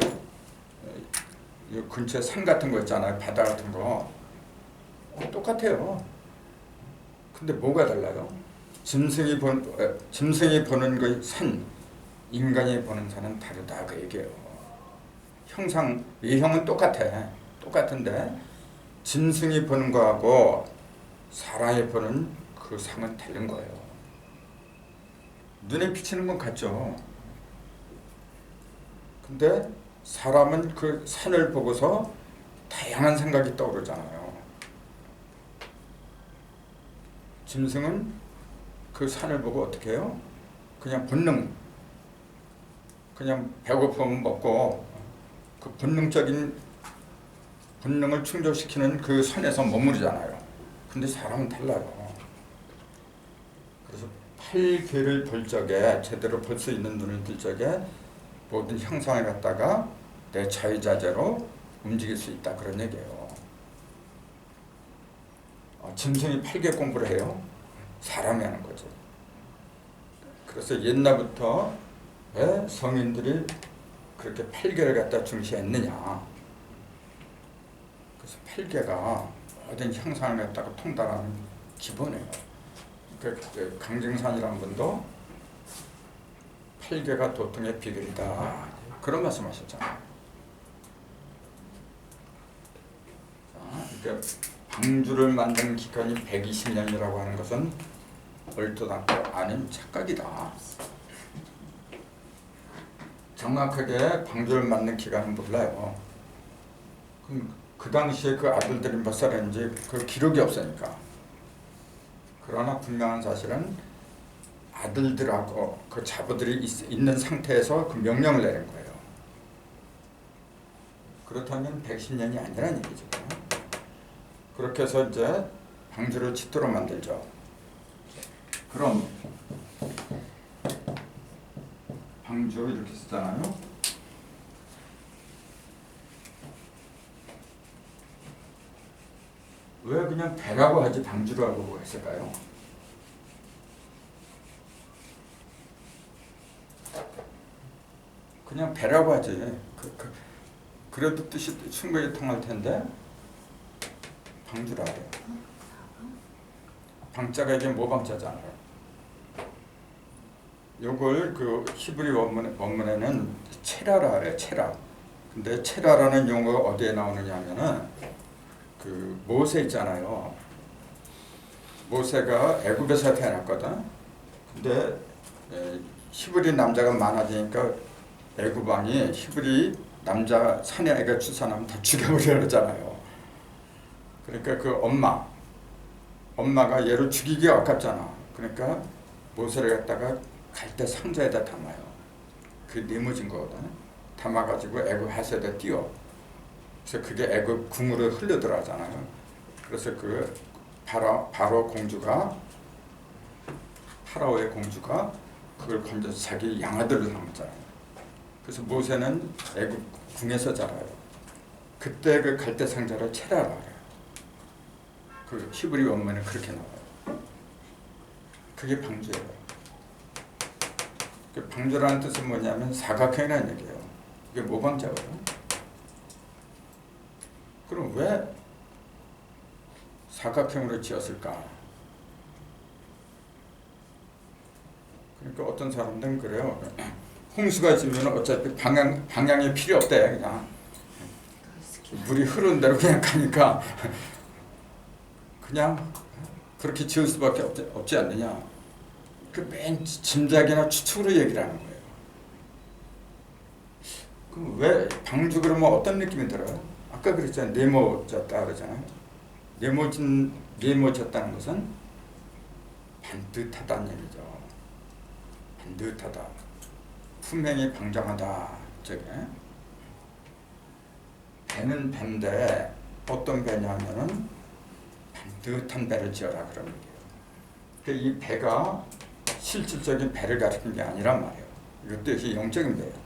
이 근처에 산 같은 거 있잖아요. 바다 같은 거. 똑같아요. 근데 뭐가 달라요? 짐승이 보는 그 산, 인간이 보는 산은 다르다 그 얘기예요. 형상, 외형은 똑같은데 짐승이 보는 거하고 사람이 보는 그 상은 다른 거예요. 눈에 비치는 건 같죠. 근데 사람은 그 산을 보고서 다양한 생각이 떠오르잖아요. 짐승은 그 산을 보고 어떻게 해요? 그냥 본능, 그냥 배고프면 먹고 그 본능적인 본능을 충족시키는 그 선에서 머무르잖아요. 근데 사람은 달라요. 그래서 8개를 볼 적에, 제대로 볼 수 있는 눈을 뜰 적에 모든 형상을 갖다가 내 자유자재로 움직일 수 있다, 그런 얘기예요. 짐승이 8개 공부를 해요? 사람이 하는 거죠. 그래서 옛날부터 왜 성인들이 그렇게 8개를 갖다 중시했느냐. 그래서 8개가 모든 형상을 갖다가 통달하는 기본이에요. 그 강증산이라는 분도 8개가 도통의 비결이다, 그런 말씀하셨잖아요. 그러니까 방주를 만든 기간이 120년이라고 하는 것은 얼토당토 아닌 착각이다. 정확하게 방주를 만든 기간은 몰라요. 그럼 그 당시에 그 아들들이 몇 살인지 그 기록이 없으니까. 그러나 분명한 사실은 아들들하고 그 자부들이 있는 상태에서 그 명령을 내린 거예요. 그렇다면 110년이 아니라는 얘기죠. 그렇게 해서 이제 방주를 짓도록 만들죠. 그럼 방주 이렇게 쓰잖아요. 왜 그냥 배라고 하지 방주라고 했을까요? 그냥 배라고 하지. 그래도 뜻이 충분히 통할 텐데 방주라 해요. 방자가 이게 모방자잖아요. 요걸 그 히브리 원문에는 체라라 그래요. 체라. 근데 체라라는 용어가 어디에 나오느냐면은 그 모세 있잖아요. 모세가 애굽에서 태어났거든. 근데 히브리 남자가 많아지니까 애굽 왕이 히브리 남자 사내아이가 출산하면 다 죽여버리려 그러잖아요. 그러니까 그 엄마가 얘를 죽이기가 아깝잖아. 그러니까 모세를 갖다가 갈대 상자에다 담아요. 그 네모진 거거든. 담아가지고 애굽 하세대 띄워. 그래서 그게 애굽 궁으로 흘러 들어가잖아요. 그래서 그 바로 공주가 파라오의 공주가 그걸 건져서 자기 양아들을 삼았잖아요. 그래서 모세는 애굽 궁에서 자라요. 그때 그 갈대 상자를 체라라 그래요. 그 히브리 원문에 그렇게 나와요. 그게 방주예요. 그 방주라는 뜻은 뭐냐면 사각형이라는 얘기예요. 이게 모방자거든. 그럼 왜 사각형으로 지었을까? 그러니까 어떤 사람들은 그래요. 홍수가 지면 어차피 방향이 필요 없대. 그냥 물이 흐르는 대로 그냥 가니까 그냥 그렇게 지을 수밖에 없지 않느냐. 그 맨 짐작이나 추측으로 얘기를 하는 거예요. 그럼 왜 방주 그러면 어떤 느낌이 들어요? 아까 그랬잖아요. 네모졌다 그러잖아요. 네모졌다는 것은 반듯하다는 얘기죠. 반듯하다. 품행이 방장하다. 저게 배는 배인데 어떤 배냐면은 반듯한 배를 지어라 그런 얘기예요. 그러니까 이 배가 실질적인 배를 가리키는 게 아니란 말이에요. 이것도 역시 영적인 배예요.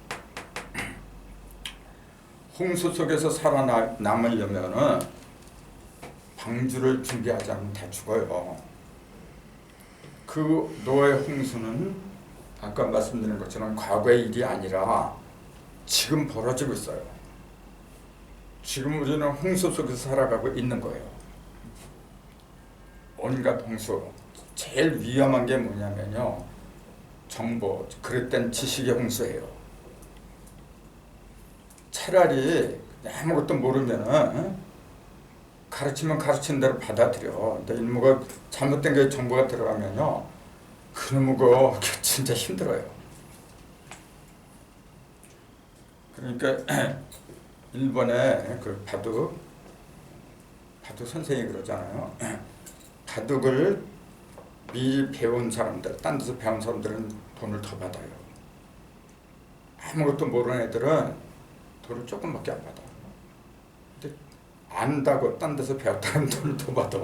홍수 속에서 살아남으려면은 방주를 준비하지 않으면 다 죽어요. 그 노아의 홍수는 아까 말씀드린 것처럼 과거의 일이 아니라 지금 벌어지고 있어요. 지금 우리는 홍수 속에서 살아가고 있는 거예요. 온갖 홍수. 제일 위험한 게 뭐냐면요. 정보, 그릇된 지식의 홍수예요. 차라리 아무것도 모르면은 가르치면 가르치는 대로 받아들여. 근데 일무가 잘못된 게 정보가 들어가면요. 그놈의 거 진짜 힘들어요. 그러니까 일본의 그 바둑 선생이 그러잖아요. 바둑을 미리 배운 사람들, 딴 데서 배운 사람들은 돈을 더 받아요. 아무것도 모르는 애들은 돈을 조금밖에 안 받아. 근데 안다고 딴 데서 배웠다는 돈을 더 받아.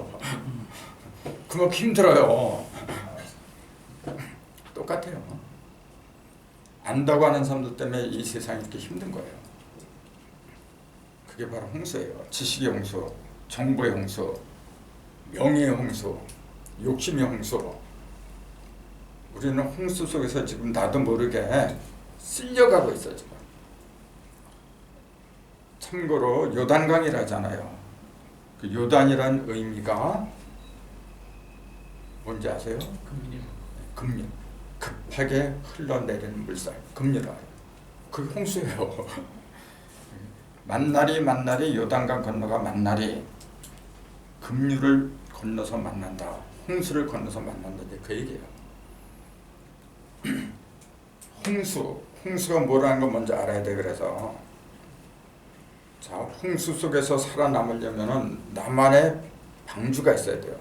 그만큼 힘들어요. 똑같아요. 안다고 하는 사람들 때문에 이 세상이 이렇게 힘든 거예요. 그게 바로 홍수예요. 지식의 홍수, 정보의 홍수, 명예의 홍수, 욕심의 홍수. 우리는 홍수 속에서 지금 나도 모르게 쓸려가고 있어 지금. 참고로 요단강이라 하잖아요. 그 요단이란 의미가 뭔지 아세요? 급류. 급하게 흘러내리는 물살. 급류라. 그게 홍수예요. 만날이 요단강 건너가 만날이 급류를 건너서 만난다. 홍수를 건너서 만난다. 그 얘기예요. 홍수가 뭐라는 거 먼저 알아야 돼. 그래서 자, 홍수 속에서 살아남으려면은 나만의 방주가 있어야 돼요.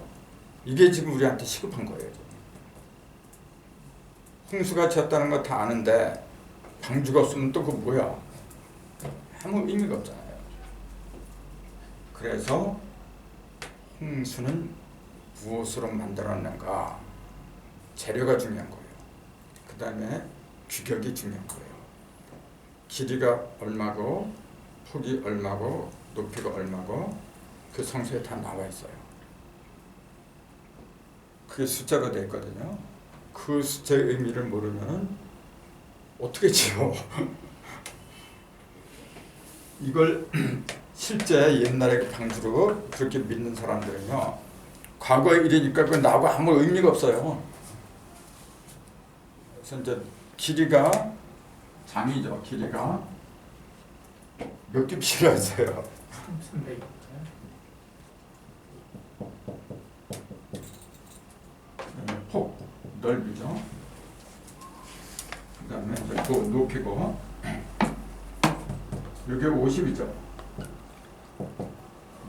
이게 지금 우리한테 시급한 거예요. 홍수가 쳤다는 거 다 아는데 방주가 없으면 또 그거 뭐야? 아무 의미가 없잖아요. 그래서 홍수는 무엇으로 만들었는가? 재료가 중요한 거예요. 그 다음에 규격이 중요한 거예요. 길이가 얼마고 폭이 얼마고 높이가 얼마고 그 성서에 다 나와 있어요. 그게 숫자로 되어 있거든요. 그 숫자의 의미를 모르면 어떻게 지어? 이걸 실제 옛날에 방주로 그렇게 믿는 사람들은요. 과거의 일이니까 그건 나하고 아무 의미가 없어요. 그래서 그래서 이제 길이가 장이죠. 길이가 몇 깁시라 했어요. 300. 폭 넓이죠. 그다음에 이제 그 높이고 이게 50이죠.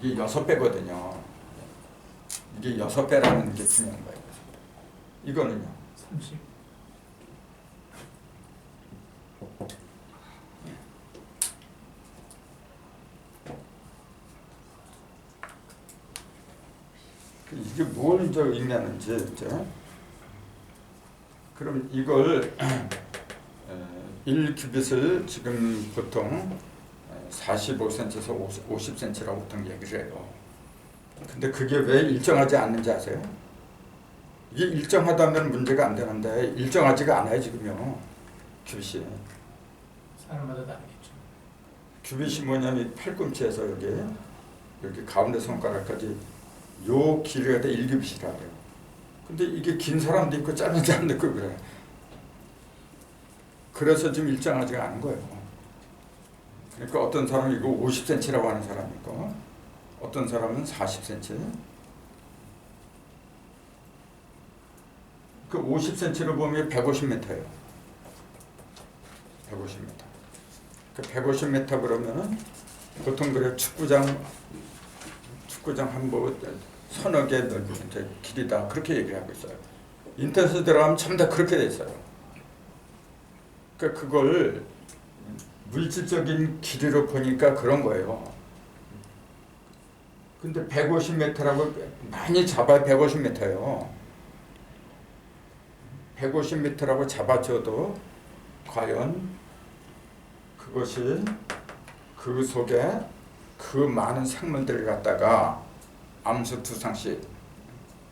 이게 6배거든요. 이게 6배라는 게 중요한 거예요. 이거는요. 30. 이게 뭘 저 의미하는지 이제 그럼 이걸 1큐빗을 지금 보통 45cm에서 50cm라고 보통 얘기를 해요. 근데 그게 왜 일정하지 않는지 아세요? 이게 일정하다면 문제가 안 되는데 일정하지가 않아요 지금요. 큐빗이. 사람마다 다르겠죠. 큐빗이 뭐냐면 팔꿈치에서 여기 가운데 손가락까지 요 길이가 다 1큐빗이라 그래요. 근데 이게 긴 사람도 있고 짧은 사람도 있고 그래요. 그래서 지금 일정하지가 않은 거예요. 그러니까 어떤 사람은 이거 50cm라고 하는 사람이 있고 어떤 사람은 40cm. 그 50cm로 보면 150m예요. 150m. 그 150m 그러면은 보통 그래 축구장 한복 서너 개 넓은 이제 길이다 그렇게 얘기를 하고 있어요. 인터넷에 들어가면 전부 다 그렇게 돼 있어요. 그러니까 그걸 물질적인 길이로 보니까 그런 거예요. 근데 150m라고 많이 잡아야 150m예요. 150m라고 잡아줘도 과연 그것이 그 속에 그 많은 생물들을 갖다가 암수 2상씩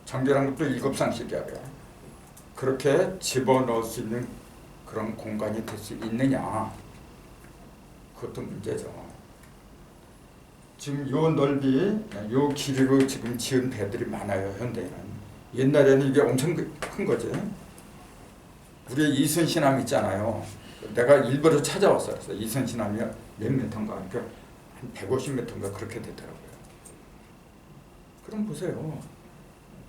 정결한 것도 7상씩이야. 그렇게 집어넣을 수 있는 그런 공간이 될 수 있느냐, 그것도 문제죠. 지금 요 넓이, 요 길이로 지금 지은 배들이 많아요. 현대에는. 옛날에는 이게 엄청 큰 거지. 우리 이순신암 있잖아요. 내가 일부러 찾아왔어요. 그래서 이순신암이 몇 미터인가, 그러니까 한 150m인가 그렇게 되더라고요. 그럼 보세요.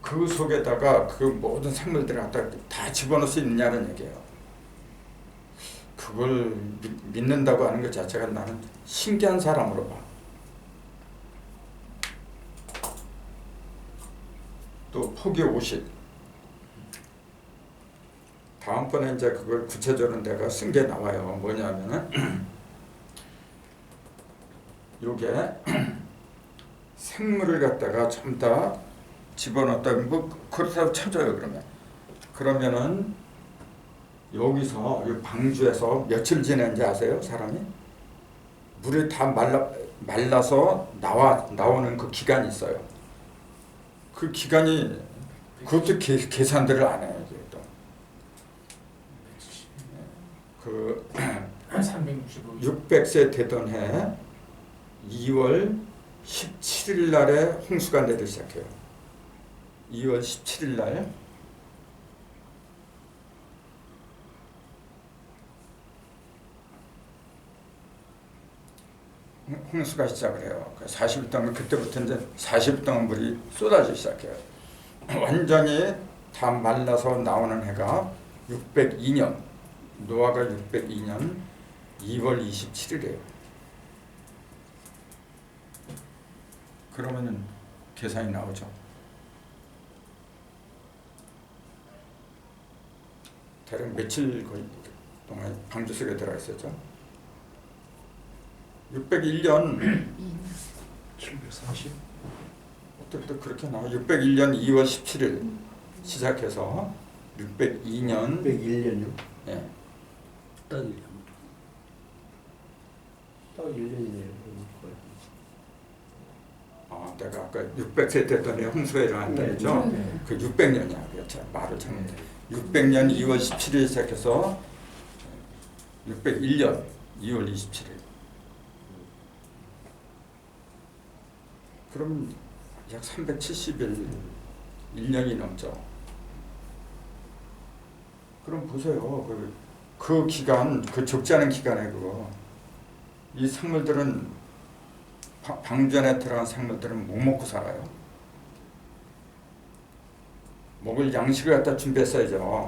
그 속에다가 그 모든 생물들을 갖다 다 집어넣을 수 있느냐는 얘기예요. 그걸 믿는다고 하는 것 자체가 나는 신기한 사람으로 봐. 또 폭이 50. 다음번에 이제 그걸 구체적으로 내가 쓴 게 나와요. 뭐냐면은 요게 생물을 갖다가 전부 다 집어넣었다. 뭐 그렇다고 쳐줘요. 그러면은 여기서 이 방주에서 며칠 지낸지 아세요? 사람이? 물이 다 말라서 나오는 그 기간이 있어요. 그 기간이 그것도 계산들을 안 해요. 또. 그 365. 600세 되던 해 2월 17일 날에 홍수가 내리기 시작해요. 2월 17일 날 홍수가 시작을 해요. 40일 동안 그때부터 이제 40일 동안 물이 쏟아지기 시작해요. 완전히 다 말라서 나오는 해가 602년, 노아가 602년 2월 27일이에요. 그러면은 계산이 나오죠. 대략 며칠 동안 방주 속에 들어가 있었죠. 601년 740? 어떻게 그렇게 나와? 601년 2월 17일 시작해서 602년 101년이요? 예. 딱 1년. 딱 1년이네요. 내가 아까 600세 됐더니 홍수가 일어났다 했죠? 네. 그 600년이야. 그렇죠. 말을 잘못해. 600년 2월 17일 시작해서 601년 2월 27일. 그러면 약 370일, 1년이 넘죠. 그럼 보세요. 그 기간, 그 적지 않은 기간에 이 생물들은 방전에 들어간 생물들은 뭐 먹고 살아요? 먹을 양식을 갖다 준비했어야죠.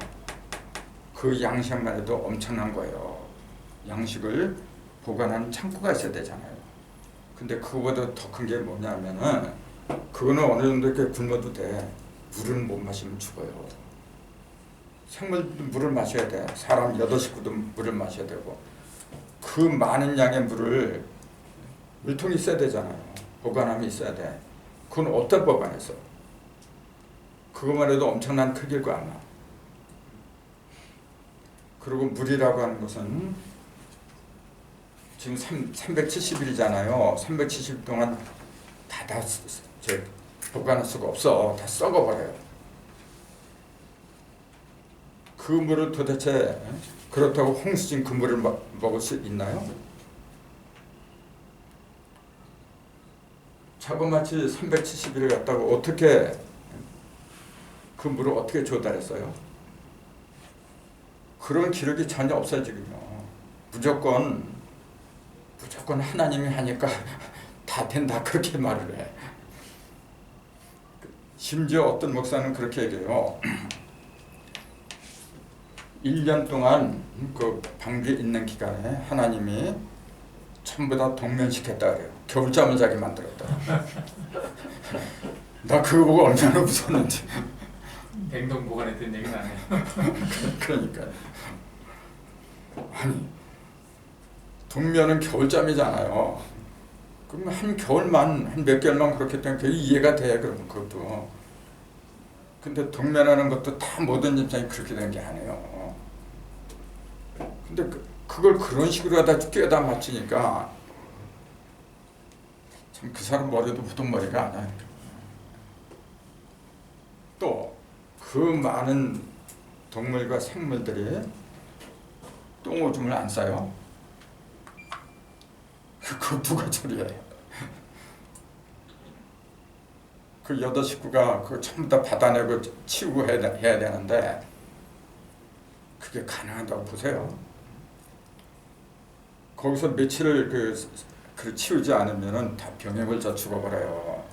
그 양식만 해도 엄청난 거예요. 양식을 보관하는 창고가 있어야 되잖아요. 근데 그거보다 더 큰 게 뭐냐면은 그거는 어느 정도 이렇게 굶어도 돼. 물은 못 마시면 죽어요. 생물도 물을 마셔야 돼. 사람 8식구도 물을 마셔야 되고 그 많은 양의 물을 물통이 있어야 되잖아요. 보관함이 있어야 돼. 그건 어디다 보관했어? 그것만 해도 엄청난 크기일 거 아마. 그리고 물이라고 하는 것은 지금 370일이잖아요. 370일 동안 다 보관할 수가 없어. 다 썩어버려요. 그 물을 도대체 그렇다고 홍수진 그 물을 먹을 수 있나요? 자그마치 370일을 갖다가 어떻게 그 물을 어떻게 조달했어요? 그런 기록이 전혀 없어요 지금요. 무조건 하나님이 하니까 다 된다 그렇게 말을 해. 심지어 어떤 목사는 그렇게 얘기해요. 1년 동안 그 방주에 있는 기간에 하나님이 전부 다 동면시켰다 그래요. 겨울잠을 자게 만들었다. 나 그거 보고 얼마나 무서웠는지. 냉동 보관했던 얘기 나네요. 그러니까 아니 동면은 겨울잠이잖아요. 그럼 한 겨울만 한 몇 개월만 그렇게 되면 그게 이해가 돼. 그러면 그것도. 근데 동면하는 것도 다 모든 입장이 그렇게 된 게 아니에요. 근데 그걸 그런 식으로 하다 꿰다 맞추니까 참 그 사람 머리도 보통 머리가 아니야. 또 그 많은 동물과 생물들이 똥오줌을 안 싸요? 그거 누가 처리해? 그 8식구가 그거 전부 다 받아내고 치우고 해야 되는데 그게 가능하다고 보세요. 거기서 며칠을 그 치우지 않으면은 다 병에 걸쳐 죽어버려요.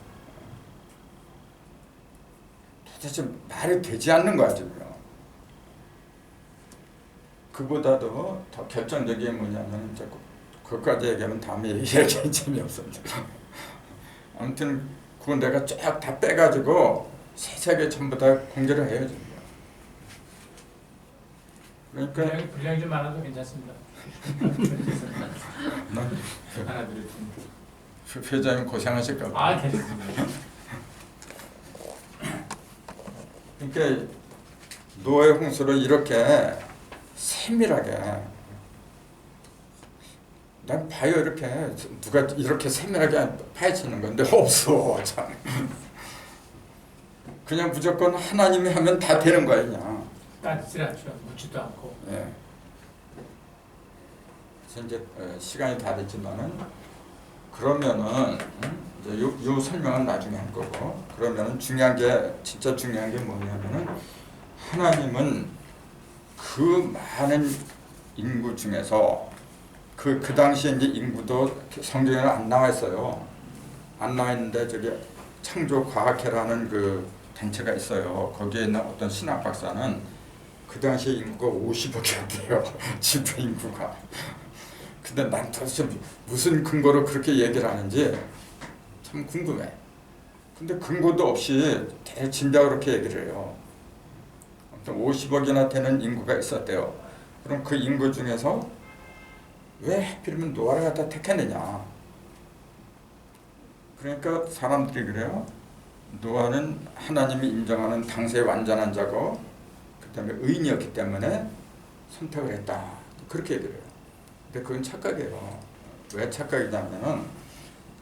도대체 말이 되지 않는 거야 지금요. 그보다도 더 결정적인 게 뭐냐면 이제 그것까지 얘기하면 다음에 얘기하기 재미없습니다. 아무튼 그건 내가 쫙 다 빼가지고 세세하게 전부 다 공개를 해요 지금. 그러니까 분량이 좀 많아도 괜찮습니다. 하나 드릴 회장님 고생하실까 봐. 아, 괜찮습니다. 그러니까 노아의 홍수를 이렇게 세밀하게 난 봐요. 이렇게 누가 이렇게 세밀하게 파헤치는 건데 없어. 참. 그냥 무조건 하나님이 하면 다 되는 거야 그냥. 따지질 않죠. 묻지도 않고. 예. 그래서 이제 시간이 다 됐지만은 그러면은 이제 요 설명은 나중에 할 거고, 그러면은 중요한 게 진짜 중요한 게 뭐냐면은 하나님은 그 많은 인구 중에서 그 당시에 이제 인구도 성경에는 안 나와 있어요. 안 나와 있는데 저기 창조과학회라는 그 단체가 있어요. 거기에 있는 어떤 신학 박사는 그 당시에 인구가 50억이었대요. 지구 인구가. 근데 난 도대체 무슨 근거로 그렇게 얘기를 하는지 참 궁금해. 근데 근거도 없이 대진작 그렇게 얘기를 해요. 아무튼 50억이나 되는 인구가 있었대요. 그럼 그 인구 중에서 왜 하필이면 노아를 갖다 택했느냐. 그러니까 사람들이 그래요. 노아는 하나님이 인정하는 당세의 완전한 자고 그 다음에 의인이었기 때문에 선택을 했다. 그렇게 얘기를 해요. 근데 그건 착각이에요. 왜 착각이냐면은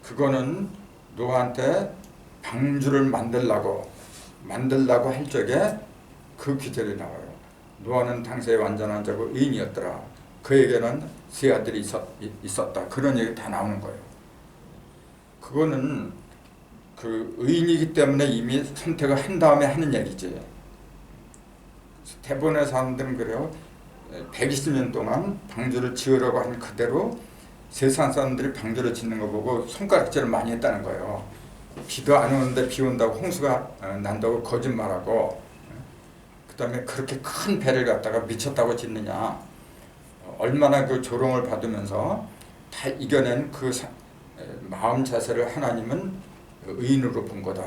그거는 노아한테 방주를 만들라고 할 적에 그 기절이 나와요. 노아는 당세의 완전한 자고 의인이었더라. 그에게는 세 아들이 있었다. 그런 얘기 다 나오는 거예요. 그거는 그 의인이기 때문에 이미 선택을 한 다음에 하는 얘기지. 대부분의 사람들은 그래요. 120년 동안 방주를 지으려고 한 그대로 세상 사람들이 방주를 짓는 거 보고 손가락질을 많이 했다는 거예요. 비도 안 오는데 비 온다고 홍수가 난다고 거짓말하고, 그 다음에 그렇게 큰 배를 갖다가 미쳤다고 짓느냐, 얼마나 그 조롱을 받으면서 다 이겨낸 그 마음 자세를 하나님은 의인으로 본 거다,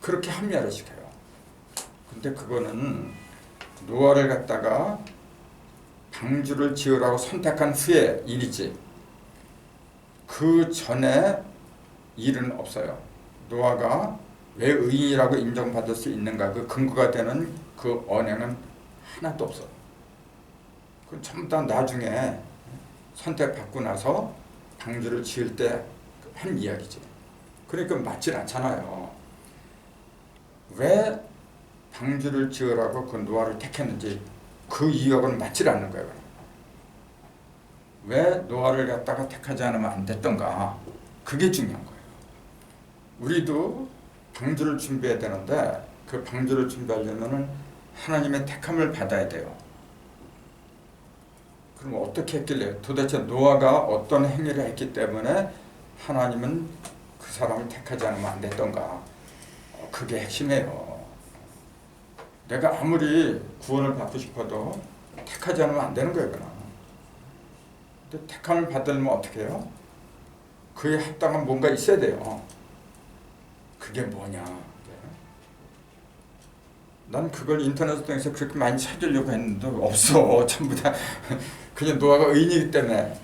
그렇게 합리화를 시켜요. 근데 그거는 노아를 갖다가 방주를 지으라고 선택한 후의 일이지, 그 전에 일은 없어요. 노아가 왜 의인이라고 인정받을 수 있는가, 그 근거가 되는 그 언행은 하나도 없어. 그건 전부 다 나중에 선택받고 나서 방주를 지을 때 한 이야기지. 그러니까 맞질 않잖아요. 왜 방주를 지으라고 그 노아를 택했는지 그 이유하고는 맞질 않는 거예요. 왜 노아를 갖다가 택하지 않으면 안 됐던가, 그게 중요한 거예요. 우리도 방주를 준비해야 되는데 그 방주를 준비하려면은 하나님의 택함을 받아야 돼요. 그럼 어떻게 했길래, 도대체 노아가 어떤 행위를 했기 때문에 하나님은 그 사람을 택하지 않으면 안 됐던가, 그게 핵심이에요. 내가 아무리 구원을 받고 싶어도 택하지 않으면 안 되는 거예요. 그냥. 근데 택함을 받으려면 어떻게 해요? 그에 합당한 뭔가 있어야 돼요. 그게 뭐냐. 난 그걸 인터넷 통해서 그렇게 많이 찾으려고 했는데 없어. 전부 다 그냥 노아가 의인이기 때문에,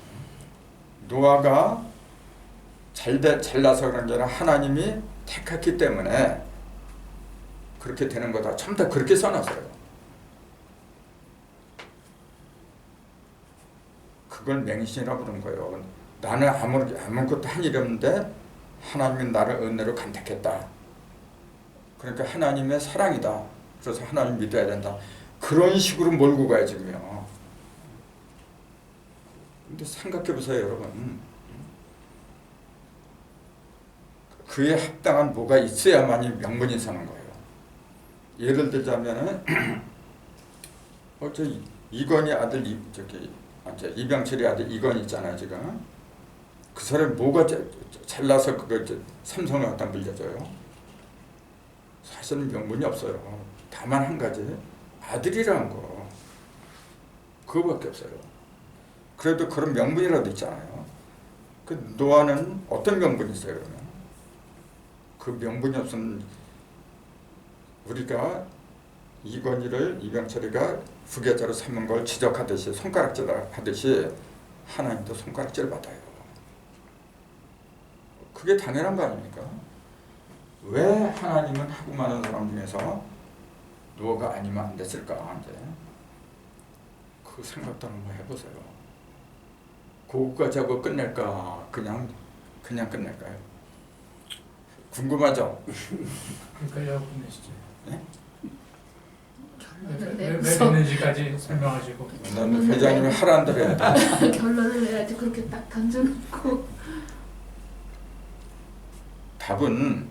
노아가 잘나서 그런 게 아니라 하나님이 택했기 때문에 그렇게 되는 거다. 전부 다 그렇게 써놨어요. 그걸 맹신이라고 부르는 거예요. 나는 아무것도 한 일이 없는데 하나님은 나를 은혜로 간택했다. 그러니까 하나님의 사랑이다. 그래서 하나님 믿어야 된다. 그런 식으로 몰고 가야지요. 근데 생각해 보세요, 여러분. 그에 합당한 뭐가 있어야만이 명분이 서는 거예요. 예를 들자면은 이건희 아들 이병철이 아들 이건희 있잖아요, 지금. 그 사람이 뭐가 잘나서 그걸 삼성을 갖다 물려줘요? 사실은 명분이 없어요. 다만 한 가지, 아들이라는 거, 그거밖에 없어요. 그래도 그런 명분이라도 있잖아요. 그 노아는 어떤 명분이 있어요, 그러면? 그 명분이 없으면 우리가 이병철이가 후계자로 삼은 걸 지적하듯이, 손가락질 하듯이 하나님도 손가락질 받아요. 그게 당연한 거 아닙니까? 왜 하나님은 하고 많은 사람 중에서 노아가 아니면 안 됐을까? 이제 그 생각도 한번 해보세요. 그거까지 하고 끝낼까? 그냥 끝낼까요? 궁금하죠? 그러니까요, 끝내시죠. 네? 왜 됐는지까지 설명하시고. 나는 회장님이 하라는 대로 해야 돼. 결론을 내야지. 그렇게 딱 던져놓고. 답은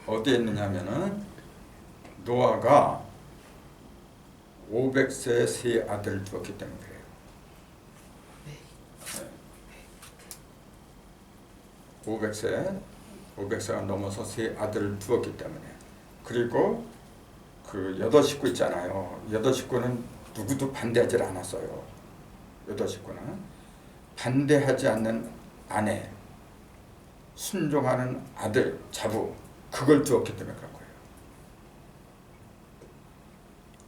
어디에 있느냐면은, 노아가 500세에 세 아들을 두었기 때문에 그래요. 500세가 넘어서 세 아들을 두었기 때문에. 그리고 그 8식구 있잖아요. 8식구는 누구도 반대하지 않았어요. 8식구는 반대하지 않는 아내, 순종하는 아들, 자부, 그걸 두었기 때문에 그런 거예요.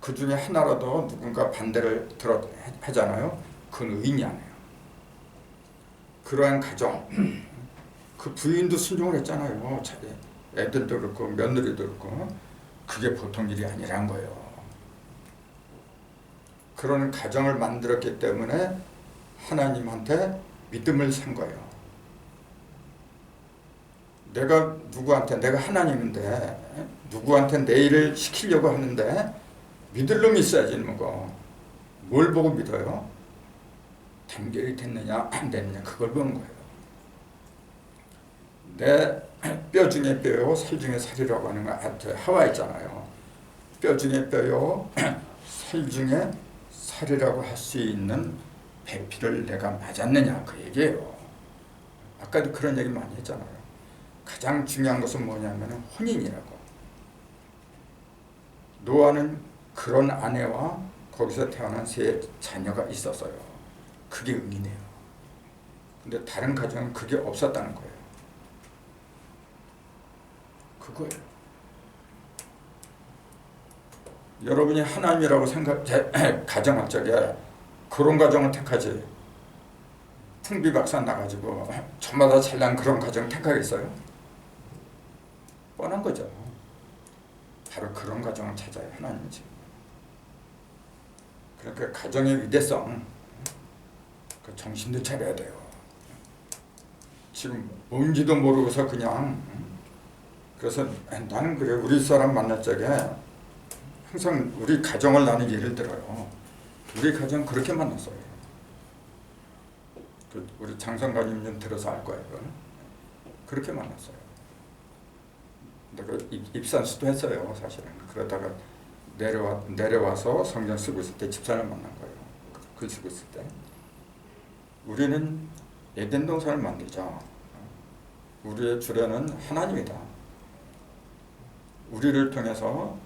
그 중에 하나라도 누군가 반대를 하잖아요. 그건 의인이 아니에요. 그러한 가정, 그 부인도 순종을 했잖아요. 애들도 그렇고 며느리도 그렇고. 그게 보통 일이 아니란 거예요. 그런 가정을 만들었기 때문에 하나님한테 믿음을 산 거예요. 내가 하나님인데 누구한테 내 일을 시키려고 하는데 믿을 놈이 있어야지. 뭘 보고 믿어요? 단결이 됐느냐 안 됐느냐, 그걸 보는 거예요. 내 뼈 중에 뼈요 살 중에 살이라고 하는 거 하와 있잖아요. 뼈 중에 뼈요 살 중에 살이라고 할 수 있는 배필을 내가 맞았느냐 그 얘기예요. 아까도 그런 얘기 많이 했잖아요. 가장 중요한 것은 뭐냐면 혼인이라고. 노아는 그런 아내와 거기서 태어난 세 자녀가 있었어요. 그게 의미네요. 근데 다른 가정은 그게 없었다는 거예요. 그거예요. 여러분이 하나님이라고 가정할 적에 그런 가정을 택하지. 풍비박산 나가지고 저마다 잘난 그런 가정 택하겠어요? 뻔한 거죠. 바로 그런 가정을 찾아요. 하나님이 지금. 그러니까 가정의 위대성 그 정신도 차려야 돼요. 지금 뭔지도 모르고서 그냥 그래서 나는 그래 우리 사람 만날 적에 항상 우리 가정을 나는 예를 들어요. 우리 가정 그렇게 만났어요. 우리 장성관님 좀 들어서 알 거예요. 그렇게 만났어요. 내가 입산수도 했어요. 사실은. 그러다가 내려와서 성경 쓰고 있을 때 집사를 만난 거예요. 글 쓰고 있을 때. 우리는 에덴 동산을 만들자. 우리의 주례는 하나님이다. 우리를 통해서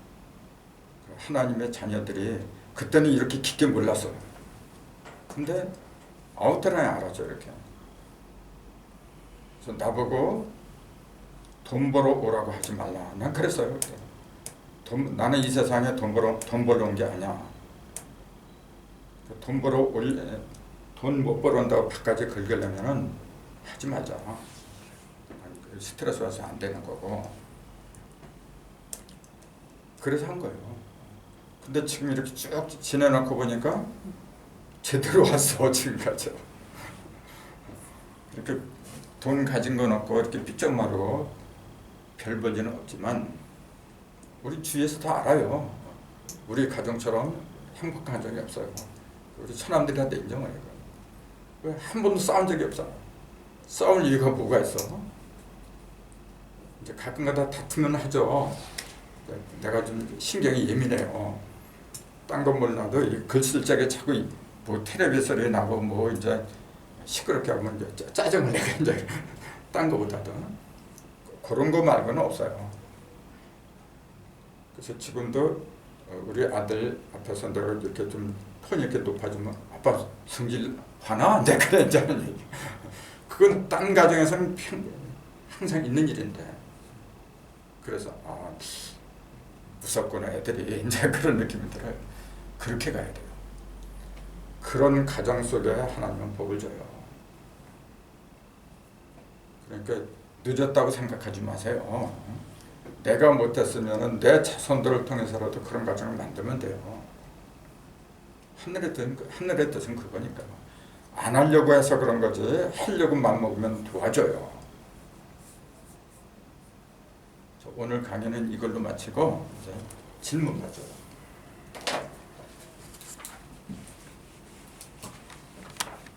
하나님의 자녀들이 그때는 이렇게 깊게 몰랐어요. 근데 아웃라인 알았죠. 이렇게. 그래서 나보고 돈 벌어 오라고 하지 말라. 난 그랬어요. 그때. 나는 이 세상에 돈 벌어 온 게 아니야. 돈 못 벌어 온다고 밖까지 긁으려면은 하지 말자. 스트레스 와서 안 되는 거고. 그래서 한 거예요. 근데 지금 이렇게 쭉 지내놓고 보니까 제대로 왔어 지금까지. 이렇게 돈 가진 건 없고 이렇게 삐쩍 마르고 별 볼 일은 없지만 우리 주위에서 다 알아요. 우리 가정처럼 행복한 적이 없어요. 우리 처남들한테 인정을 해요. 왜 한 번도 싸운 적이 없잖아. 싸울 이유가 뭐가 있어? 이제 가끔가다 다투면 하죠. 내가 좀 신경이 예민해요. 딴 건 몰라도 글 쓸 적에 자꾸 뭐 텔레비 소리 나고 뭐 이제 시끄럽게 하면 이제 짜증을 내게 이제 딴 거보다도 그런 거 말고는 없어요. 그래서 지금도 우리 아들 앞에서 내가 이렇게 좀 톤이 이렇게 높아지면 아빠 성질 화나? 내가 그랬잖아요. 그건 딴 가정에서는 항상 있는 일인데. 그래서 무섭구나 애들이 이제 그런 느낌이 들어요. 그렇게 가야 돼요. 그런 가정 속에 하나님은 복을 줘요. 그러니까 늦었다고 생각하지 마세요. 내가 못했으면 내 자손들을 통해서라도 그런 가정을 만들면 돼요. 하늘의 뜻은 그거니까. 안 하려고 해서 그런 거지 하려고 마음먹으면 도와줘요. 오늘 강의는 이걸로 마치고 이제 질문 가져요.